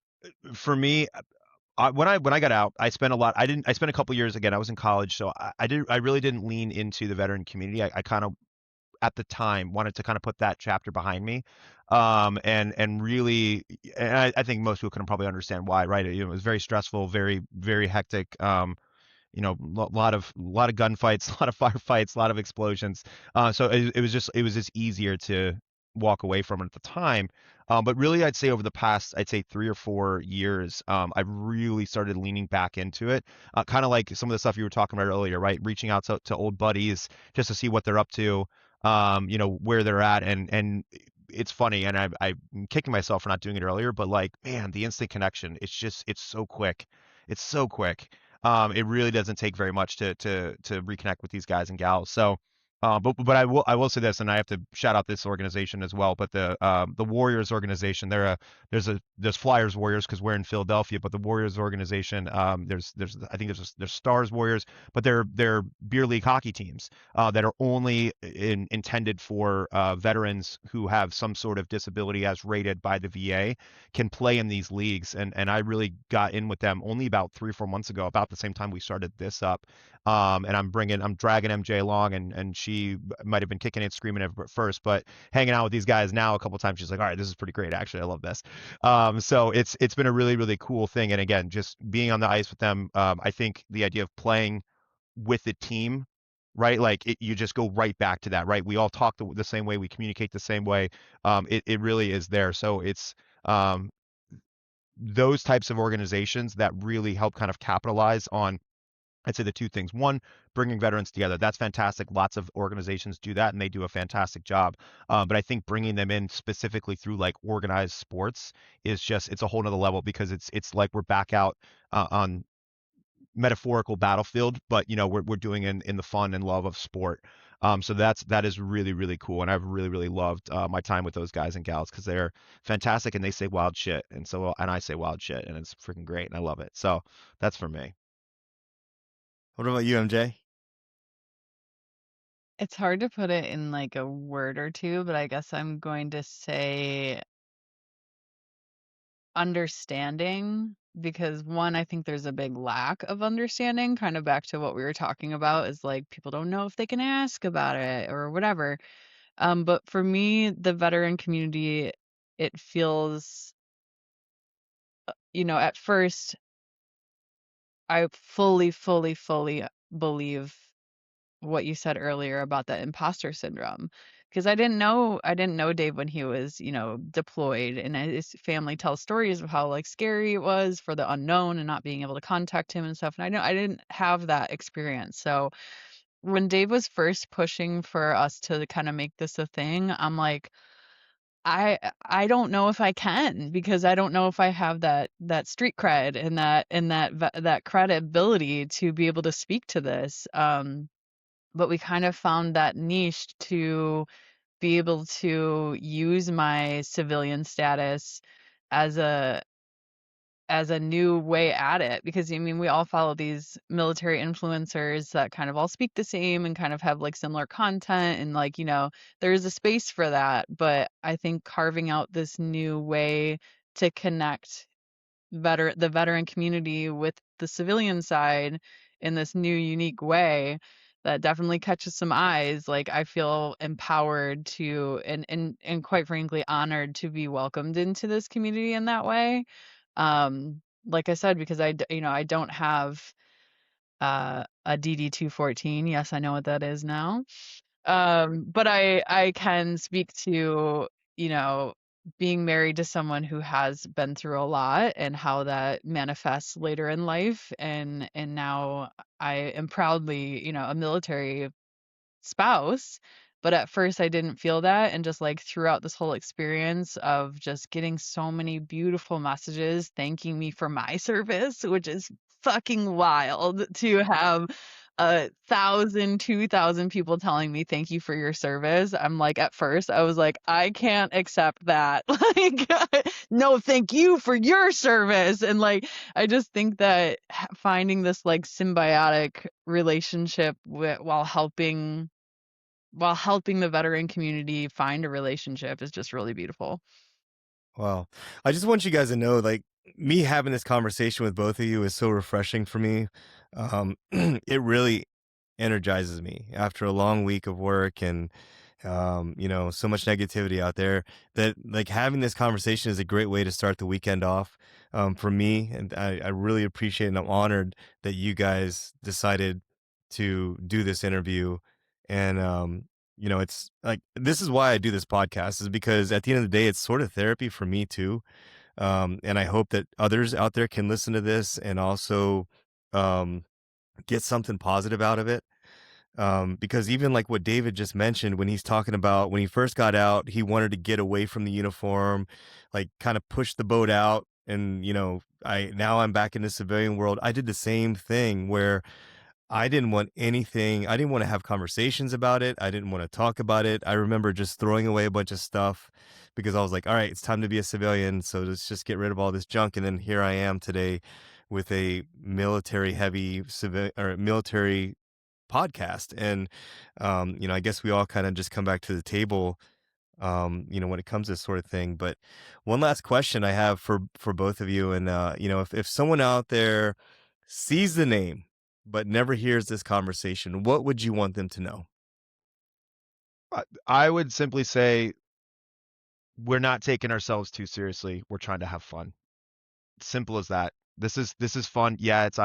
Speaker 2: for me, when I got out, I spent a lot. I spent a couple years again. I was in college, so I really didn't lean into the veteran community. I kind of at the time wanted to kind of put that chapter behind me, and really, and I think most people can probably understand why, right? It was very stressful, very very hectic. Lot of gunfights, a lot of firefights, a lot of explosions. So it was just easier to walk away from it at the time. But really, I'd say 3 or 4 years, I've really started leaning back into it. Kind of like some of the stuff you were talking about earlier, right? Reaching out to old buddies just to see what they're up to, where they're at, and it's funny, and I'm kicking myself for not doing it earlier, but like, man, the instant connection, it's so quick. It's so quick. It really doesn't take very much to reconnect with these guys and gals. So, but I will say this, and I have to shout out this organization as well. But the Warriors organization, there's Flyers Warriors because we're in Philadelphia, but the Warriors organization, there's Stars Warriors, but they're beer league hockey teams that are only intended for veterans who have some sort of disability as rated by the VA can play in these leagues. And I really got in with them only about 3 or 4 months ago, about the same time we started this up. And I'm dragging MJ along, and she might have been kicking and screaming at first, but hanging out with these guys now a couple times, she's like, all right, this is pretty great. Actually, I love this. So it's been a really, really cool thing. And again, just being on the ice with them, I think the idea of playing with the team, right? Like you just go right back to that, right? We all talk the same way, we communicate the same way. It really is there. So it's those types of organizations that really help kind of capitalize on, I'd say, the two things. One, bringing veterans together. That's fantastic. Lots of organizations do that, and they do a fantastic job. But I think bringing them in specifically through like organized sports is just, it's a whole nother level, because it's like we're back out on metaphorical battlefield, but we're doing in the fun and love of sport. So that is really, really cool, and I've really, really loved my time with those guys and gals, because they're fantastic and they say wild shit, and I say wild shit, and it's freaking great, and I love it. So that's for me.
Speaker 1: What about you, MJ?
Speaker 3: It's hard to put it in like a word or two, but I guess I'm going to say understanding, because one, I think there's a big lack of understanding, kind of back to what we were talking about, is like people don't know if they can ask about it or whatever. But for me, the veteran community, it feels, at first, I fully believe what you said earlier about that imposter syndrome, because I didn't know Dave when he was, deployed, and his family tells stories of how like scary it was for the unknown and not being able to contact him and stuff. And I didn't have that experience. So when Dave was first pushing for us to kind of make this a thing, I'm like, I don't know if I can, because I don't know if I have that street cred and that credibility to be able to speak to this. But we kind of found that niche to be able to use my civilian status as a new way at it, because I mean we all follow these military influencers that kind of all speak the same and kind of have like similar content, and like there is a space for that, but I think carving out this new way to connect the veteran community with the civilian side in this new unique way that definitely catches some eyes. Like I feel empowered to, and quite frankly honored to be welcomed into this community in that way. Like I said, because I don't have a DD-214. Yes, I know what that is now. But I can speak to, you know, being married to someone who has been through a lot and how that manifests later in life. And now I am proudly, a military spouse. But at first I didn't feel that. And just like throughout this whole experience of just getting so many beautiful messages thanking me for my service, which is fucking wild to have 1,000, 2,000 people telling me thank you for your service. I'm like, at first I was like, I can't accept that. Like, no, thank you for your service. And like, I just think that finding this like symbiotic relationship while helping the veteran community find a relationship is just really beautiful.
Speaker 1: Wow. I just want you guys to know, like, me having this conversation with both of you is so refreshing for me. It really energizes me after a long week of work and, so much negativity out there, that like having this conversation is a great way to start the weekend off, for me. And I really appreciate and I'm honored that you guys decided to do this interview. And, it's like, this is why I do this podcast, is because at the end of the day, it's sort of therapy for me too. And I hope that others out there can listen to this and also, um, get something positive out of it. Because even like what David just mentioned, when he's talking about when he first got out, he wanted to get away from the uniform, like kind of push the boat out. And, I'm back in the civilian world. I did the same thing where I didn't want anything. I didn't want to have conversations about it. I didn't want to talk about it. I remember just throwing away a bunch of stuff because I was like, all right, it's time to be a civilian. So let's just get rid of all this junk. And then here I am today with a military heavy civil or military podcast. And, I guess we all kind of just come back to the table, when it comes to this sort of thing. But one last question I have for both of you. And, if someone out there sees the name, but never hears this conversation, what would you want them to know?
Speaker 2: I would simply say we're not taking ourselves too seriously. We're trying to have fun. Simple as that. This is fun. Yeah, it's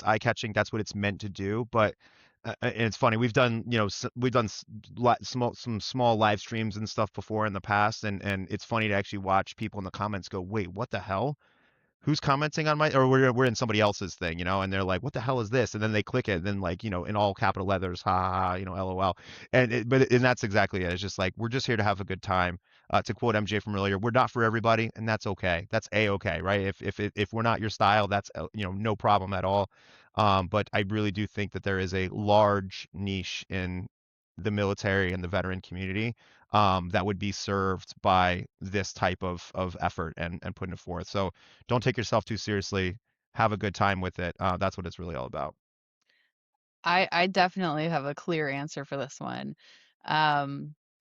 Speaker 2: eye catching. That's what it's meant to do. But and it's funny. We've done we've done some small live streams and stuff before in the past, and it's funny to actually watch people in the comments go, wait, what the hell? Who's commenting on my, or we're in somebody else's thing, and they're like, what the hell is this? And then they click it, and then like, in all capital letters, ha ha ha, LOL. And that's exactly it. It's just like, we're just here to have a good time. To quote MJ from earlier, we're not for everybody, and that's okay. That's a-okay, right? If we're not your style, that's no problem at all. But I really do think that there is a large niche in the military and the veteran community that would be served by this type of effort and putting it forth. So don't take yourself too seriously. Have a good time with it. That's what it's really all about.
Speaker 3: I definitely have a clear answer for this one.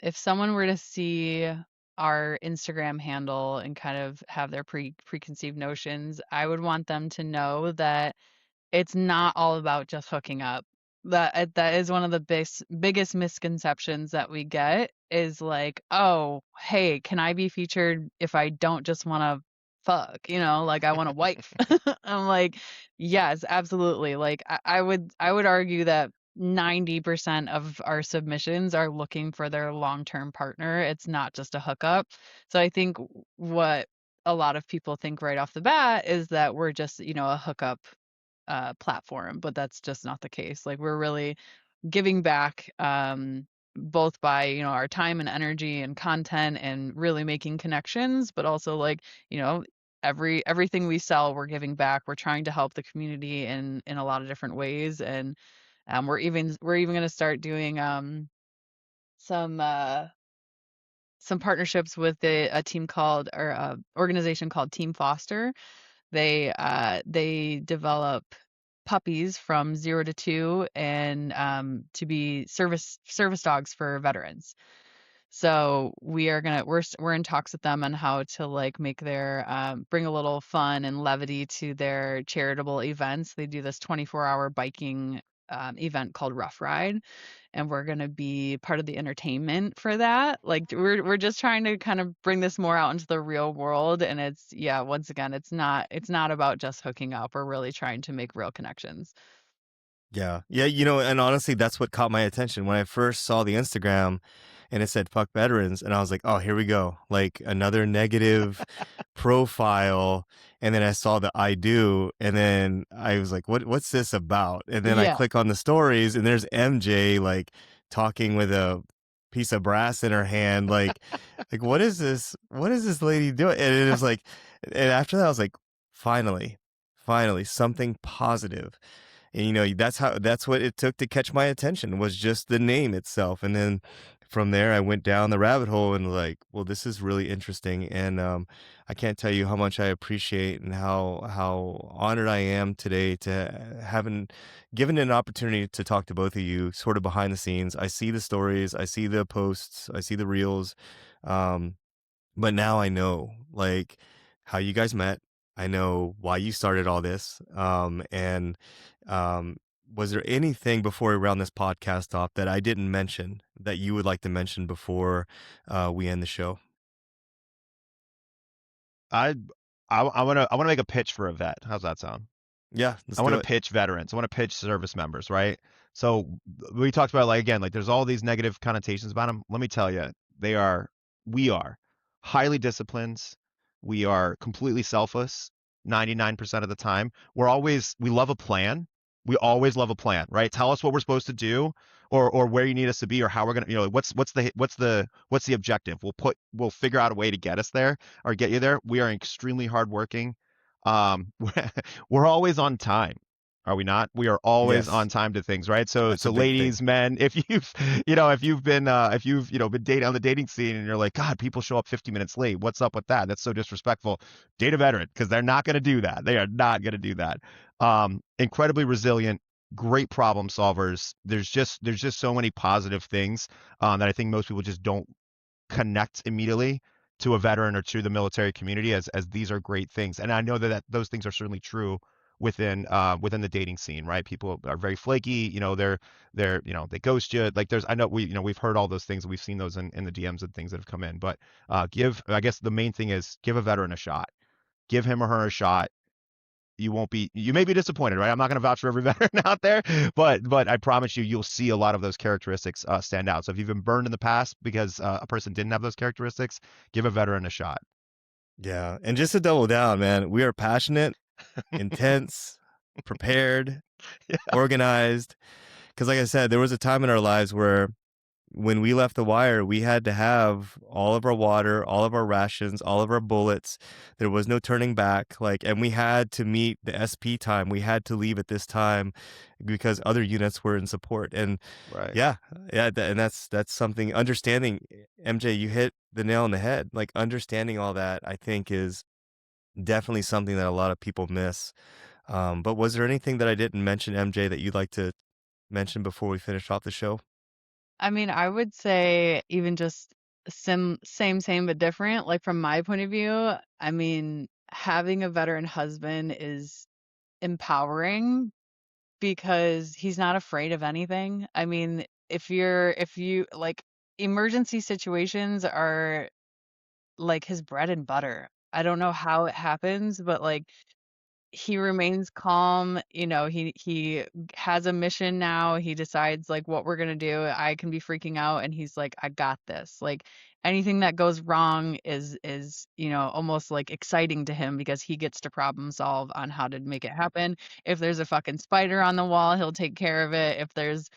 Speaker 3: If someone were to see our Instagram handle and kind of have their preconceived notions, I would want them to know that it's not all about just hooking up. That is one of the biggest misconceptions that we get is like, oh, hey, can I be featured if I don't just want to fuck? Like I want a wife. I'm like, yes, absolutely. Like I would argue that 90% of our submissions are looking for their long-term partner. It's not just a hookup. So I think what a lot of people think right off the bat is that we're just, a hookup platform, but that's just not the case. Like we're really giving back, both by our time and energy and content and really making connections, but also like you know everything we sell, we're giving back. We're trying to help the community in a lot of different ways, and we're even going to start doing some uh, some partnerships with a team called or a organization called Team Foster. They develop puppies from 0 to 2 and to be service dogs for veterans. So we're in talks with them on how to like make their bring a little fun and levity to their charitable events. They do this 24-hour biking event called Rough Ride, and we're gonna be part of the entertainment for that. Like we're just trying to kind of bring this more out into the real world, and it's yeah, once again, it's not about just hooking up. We're really trying to make real connections.
Speaker 1: Yeah. Yeah, and honestly, that's what caught my attention when I first saw the Instagram and it said fuck veterans and I was like, "Oh, here we go." Like another negative profile, and then I saw the I do and then I was like, what's this about?" And then I
Speaker 3: Yeah.
Speaker 1: click on the stories and there's MJ like talking with a piece of brass in her hand like what is this? What is this lady doing? And it was like and after that I was like, finally, finally something positive. And that's what it took to catch my attention was just the name itself. And then from there I went down the rabbit hole and like, well, this is really interesting. And I can't tell you how much I appreciate and how honored I am today to having given an opportunity to talk to both of you sort of behind the scenes. I see the stories, I see the posts, I see the reels. Um, but now I know, like, how you guys met. I know why you started all this. And um, was there anything before we round this podcast off that I didn't mention that you would like to mention before we end the show?
Speaker 2: I I want to make a pitch for a vet. How's that sound?
Speaker 1: Yeah, let's
Speaker 2: I want
Speaker 1: do
Speaker 2: to
Speaker 1: it.
Speaker 2: pitch veterans. I want to pitch service members, right? So we talked about like again, like there's all these negative connotations about them. Let me tell you, we are highly disciplined. We are completely selfless 99% of the time. We love a plan. We always love a plan, right? Tell us what we're supposed to do or where you need us to be or how we're going to, what's the objective? We'll figure out a way to get us there or get you there. We are extremely hardworking. Um, we're always on time. Are we not? We are always
Speaker 1: Yes,
Speaker 2: on time to things, right? So,
Speaker 1: that's a
Speaker 2: so
Speaker 1: big thing.
Speaker 2: ladies, men, if you've, if you've, been dating on the dating scene and you're like, God, people show up 50 minutes late. What's up with that? That's so disrespectful. Date a veteran because they're not going to do that. They are not going to do that. Incredibly resilient, great problem solvers. There's just so many positive things that I think most people just don't connect immediately to a veteran or to the military community as these are great things. And I know that those things are certainly true within the dating scene, right? People are very flaky, they ghost you. Like I know we've heard all those things, we've seen those in the DMs and things that have come in. But I guess the main thing is give a veteran a shot. Give him or her a shot. You may be disappointed, right? I'm not going to vouch for every veteran out there, but I promise you'll see a lot of those characteristics stand out. So if you've been burned in the past because a person didn't have those characteristics, give a veteran a shot.
Speaker 1: Yeah. And just to double down, man, we are passionate, intense, prepared,
Speaker 2: Yeah.
Speaker 1: organized. Because like I said, there was a time in our lives where when we left the wire, we had to have all of our water, all of our rations, all of our bullets. There was no turning back. And we had to meet the SP time. We had to leave at this time because other units were in support. And
Speaker 2: Right.
Speaker 1: yeah, and that's something. Understanding, MJ, you hit the nail on the head. Understanding all that, I think, is definitely something that a lot of people miss. But was there anything that I didn't mention, MJ, that you'd like to mention before we finish off the show?
Speaker 3: I mean, I would say even just same but different. Like from my point of view, I mean, having a veteran husband is empowering because he's not afraid of anything. I mean, if you like emergency situations are like his bread and butter. I don't know how it happens, but like he remains calm. He has a mission now. He decides like what we're gonna do. I can be freaking out, and he's like, I got this. Like anything that goes wrong is almost like exciting to him because he gets to problem solve on how to make it happen. If there's a fucking spider on the wall, he'll take care of it. If there's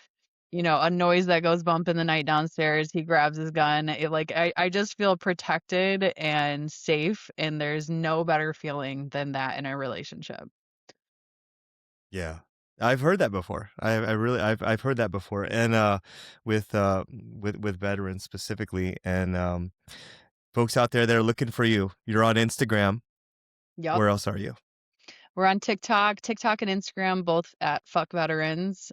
Speaker 3: a noise that goes bump in the night downstairs, he grabs his gun. I just feel protected and safe, and there's no better feeling than that in a relationship.
Speaker 1: Yeah. I've heard that before. I've heard that before. And with veterans specifically, and folks out there that are looking for you. You're on Instagram.
Speaker 3: Yep.
Speaker 1: Where else are you?
Speaker 3: We're on TikTok and Instagram, both at Fuck Veterans.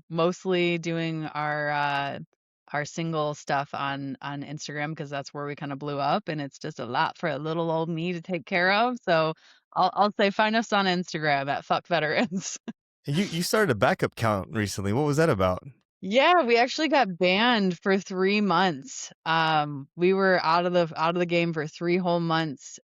Speaker 3: Mostly doing our single stuff on Instagram because that's where we kind of blew up, and it's just a lot for a little old me to take care of. So I'll say find us on Instagram at Fuck Veterans.
Speaker 1: You started a backup count recently. What was that about?
Speaker 3: Yeah, we actually got banned for 3 months. We were out of the game for 3 whole months,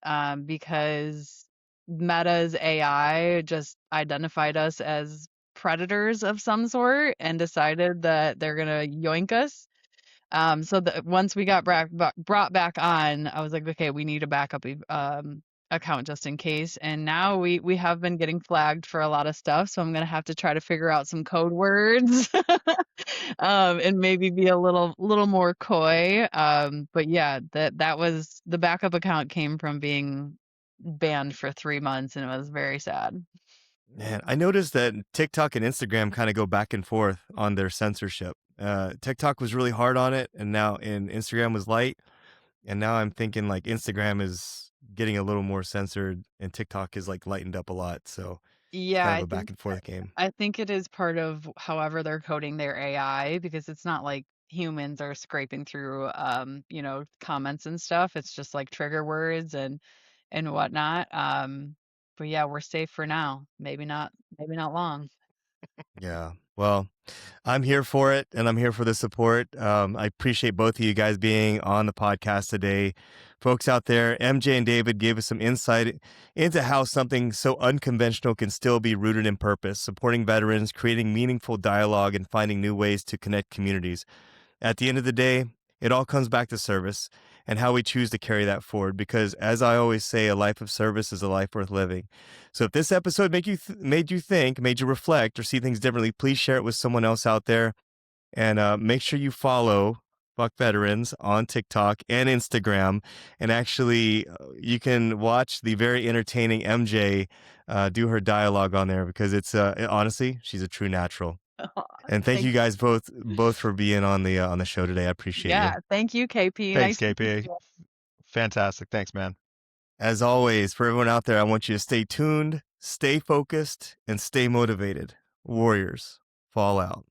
Speaker 3: because Meta's AI just identified us as predators of some sort and decided that they're gonna yoink us. So once we got brought back on, I was like, okay, we need a backup account just in case. And now we have been getting flagged for a lot of stuff, so I'm gonna have to try to figure out some code words, and maybe be a little more coy. But yeah, that was the backup account came from being banned for 3 months, and it was very sad.
Speaker 1: Man, I noticed that TikTok and Instagram kind of go back and forth on their censorship. TikTok was really hard on it, and Instagram was light. And now I'm thinking Instagram is getting a little more censored, and TikTok is lightened up a lot. So it's
Speaker 3: Yeah,
Speaker 1: kind of a back and forth game.
Speaker 3: I think it is part of however they're coding their AI because it's not like humans are scraping through comments and stuff. It's just like trigger words and whatnot. But yeah, we're safe for now. Maybe not long.
Speaker 1: Yeah. Well, I'm here for it, and I'm here for the support. I appreciate both of you guys being on the podcast today. Folks out there, MJ and David gave us some insight into how something so unconventional can still be rooted in purpose, supporting veterans, creating meaningful dialogue, and finding new ways to connect communities. At the end of the day, it all comes back to service and how we choose to carry that forward. Because as I always say, a life of service is a life worth living. So if this episode made you think, made you reflect, or see things differently, please share it with someone else out there. And make sure you follow Fuck Veterans on TikTok and Instagram. And actually, you can watch the very entertaining MJ do her dialogue on there because it's honestly, she's a true natural. And thank you guys both for being on the show today. I appreciate you.
Speaker 3: Yeah, thank you, KP.
Speaker 2: Thanks,
Speaker 3: Nice to meet
Speaker 2: KP.
Speaker 3: you.
Speaker 2: Fantastic. Thanks, man.
Speaker 1: As always, for everyone out there, I want you to stay tuned, stay focused, and stay motivated. Warriors, fall out.